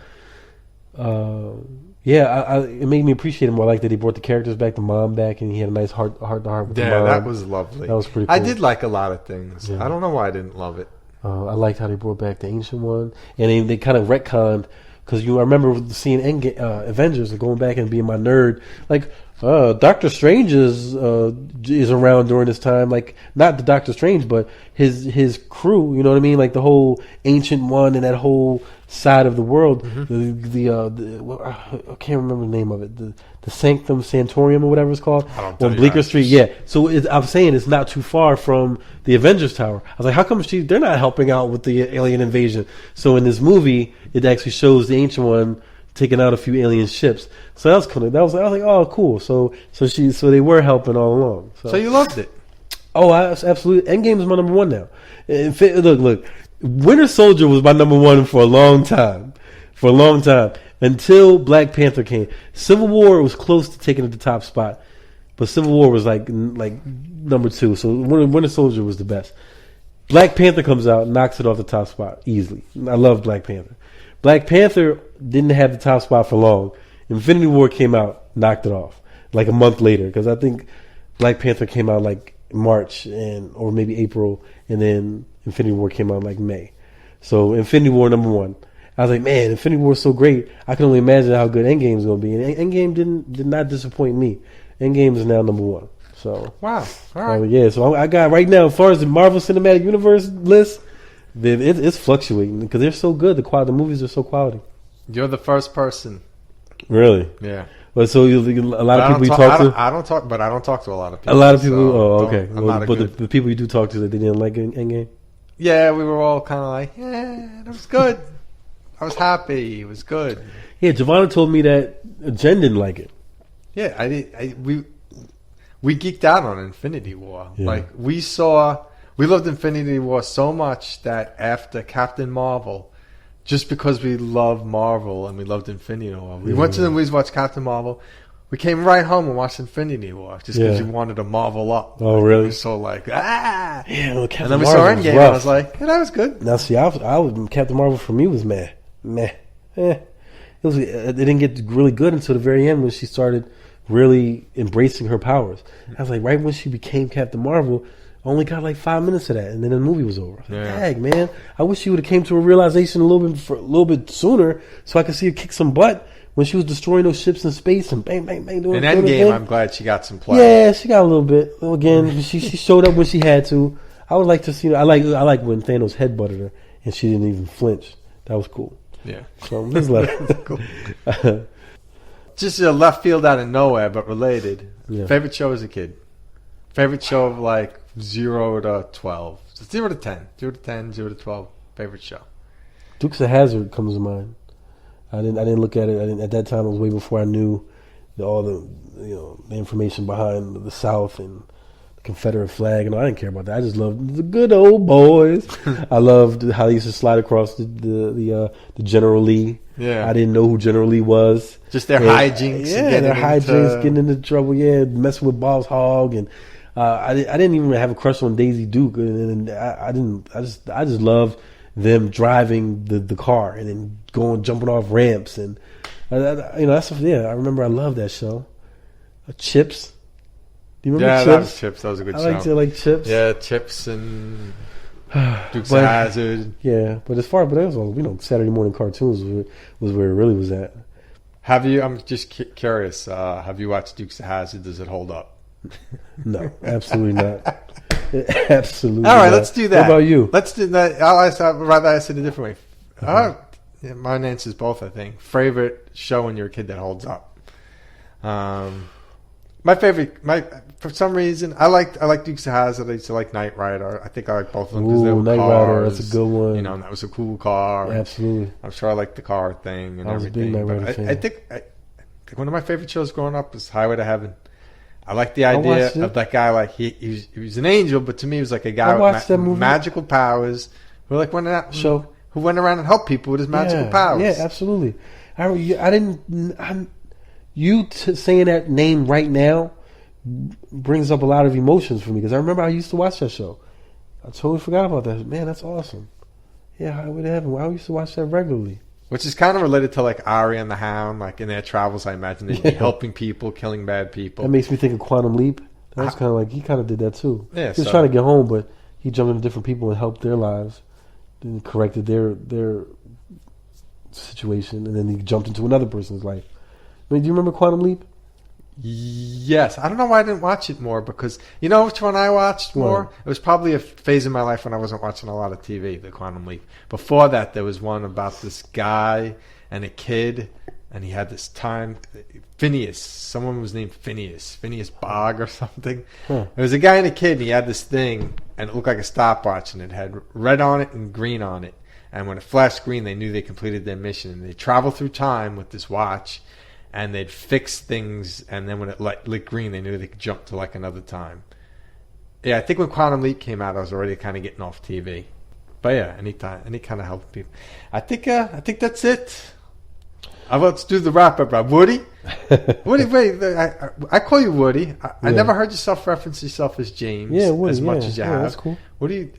It made me appreciate him more. I like that he brought the characters back, the mom back, and he had a nice heart to heart with the Yeah, mom. that was lovely. That was pretty I cool. did like a lot of things. Yeah. I don't know why I didn't love it. I liked how they brought back the ancient one, and they kind of retconned because I remember seeing Avengers and going back and being my nerd, like Doctor Strange is around during this time, like not the Doctor Strange, but his crew. You know what I mean? Like the whole ancient one and that whole side of the world. I can't remember the name of it. The Sanctum Santorium or whatever it's called on Bleecker Street. Yeah. So I'm saying it's not too far from the Avengers Tower. I was like, how come they're not helping out with the alien invasion? So in this movie, it actually shows the ancient one taking out a few alien ships. So that was cool. I was like, oh, cool. So they were helping all along. So you loved it. Oh, absolutely. Endgame is my number one now. Look. Winter Soldier was my number one for a long time. until Black Panther came. Civil War was close to taking the top spot, but Civil War was like number 2. So Winter Soldier was the best. Black Panther comes out, knocks it off the top spot easily. I love Black Panther. Black Panther didn't have the top spot for long. Infinity War came out, knocked it off like a month later, because I think Black Panther came out like March or maybe April, and then Infinity War came out like May. So Infinity War number 1. I was like, man, Infinity War is so great. I can only imagine how good Endgame is going to be, and Endgame did not disappoint me. Endgame is now number 1. So wow, all right, yeah. So I got right now, as far as the Marvel Cinematic Universe list, it's fluctuating because they're so good. The movies are so quality. You're the first person. Really? Yeah. But so a lot of people you talk to. I don't talk, but I don't talk to a lot of people. A lot of people. So okay. But the people you do talk to, they didn't like Endgame. Yeah, we were all kind of like, yeah, that was good. I was happy. It was good. Yeah, Giovanna told me that Jen didn't like it. Yeah, I did. We geeked out on Infinity War. Yeah. Like we loved Infinity War so much that after Captain Marvel, just because we love Marvel and we loved Infinity War, we went to the movies, watched Captain Marvel. We came right home and watched Infinity War just because you wanted to Marvel up. Oh, really? We were so like, ah. Yeah, well, Captain and then we Marvel saw Endgame and I was like, yeah, that was good. Now, see, Captain Marvel for me was meh. It didn't get really good until the very end when she started really embracing her powers. I was like, right when she became Captain Marvel, I only got like 5 minutes of that, and then the movie was over. I was like, dang, man, I wish she would have came to a realization a little bit sooner, so I could see her kick some butt when she was destroying those ships in space and bang, bang, bang. In Endgame, I'm glad she got some play. Yeah, she got a little bit. Again, she showed up when she had to. I would like to see. I like when Thanos headbutted her and she didn't even flinch. That was cool. Yeah. So this like cool. Just a left field out of nowhere, but related. Yeah. Favorite show as a kid? Favorite show of like 0 to 12. 0 to 10. 0 to 10, 0 to 12. Favorite show. Dukes of Hazzard comes to mind. I didn't look at it. At that time, it was way before I knew all the information behind the South and the Confederate flag, and I didn't care about that. I just loved the good old boys. I loved how they used to slide across the General Lee. Yeah, I didn't know who General Lee was. Just their hijinks. Yeah, their hijinks, getting into trouble. Yeah, messing with Boss Hogg, and I didn't even have a crush on Daisy Duke, and I didn't. I just loved them driving the car and then jumping off ramps, and that's I remember I loved that show. Chips. Do you remember Chips? That was Chips. That was a good show. I like Chips. Yeah, Chips and Dukes of Hazzard. Yeah, but as far that was all Saturday morning cartoons was where it really was at. Have you? I'm just curious. Have you watched Dukes of Hazzard? Does it hold up? No, absolutely not. Absolutely. All right, not. let's do that. What about you? Let's do that. I'd rather ask it a different way. Yeah, mine answers both, I think. Favorite show when you're a kid that holds up. My favorite, for some reason, I like Dukes of Hazzard. I used to like Knight Rider. I think I like both of them because they were Knight cars. Rider, that's a good one. And that was a cool car. Absolutely. I'm sure I like the car thing and I was everything. a big Knight Rider fan. I think one of my favorite shows growing up was Highway to Heaven. I like the idea of that guy. Like he was an angel, but to me, he was like a guy with magical powers who went around and helped people with his magical powers. Yeah, absolutely. Saying that name right now brings up a lot of emotions for me because I remember I used to watch that show. I totally forgot about that. Man, that's awesome. Yeah, Highway to Heaven. I used to watch that regularly. Which is kind of related to like Ari and the Hound, like in their travels. I imagine they'd be helping people, killing bad people. That makes me think of Quantum Leap. That was kind of like he kind of did that too. Yeah, he was trying to get home, but he jumped into different people and helped their lives, and corrected their situation, and then he jumped into another person's life. I mean, do you remember Quantum Leap? Yes. I don't know why I didn't watch it more because you know which one I watched more? It was probably a phase in my life when I wasn't watching a lot of TV, the Quantum Leap. Before that, there was one about this guy and a kid, and he had this time, Phineas. Someone was named Phineas Bogg or something. Huh. It was a guy and a kid, and he had this thing, and it looked like a stopwatch, and it had red on it and green on it. And when it flashed green, they knew they completed their mission. And they traveled through time with this watch, and they'd fix things, and then when it lit green, they knew they could jump to like another time. Yeah, I think when Quantum Leap came out, I was already kind of getting off TV. But yeah, any kind of help people. I think that's it. Let's do the wrap up, Rob. Woody? Woody, wait. I call you Woody. I never heard you self-reference yourself as James. Yeah, Woody, as much as you have. That's cool. What do you?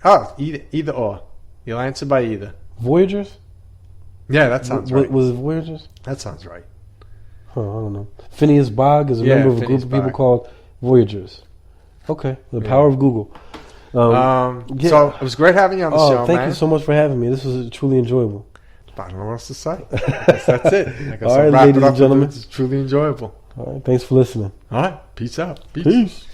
Either or. You'll answer by either. Voyagers? Yeah, that sounds right. Was it Voyagers? That sounds right. Huh, I don't know. Phineas Bogg is a member of a group of people called Voyagers. Okay, the power of Google. So it was great having you on the show, thank you so much for having me. This was truly enjoyable. I don't know what else to say. I guess that's it. I guess All I'll right, wrap ladies it up and gentlemen. It's truly enjoyable. All right, thanks for listening. All right. Peace out. Peace.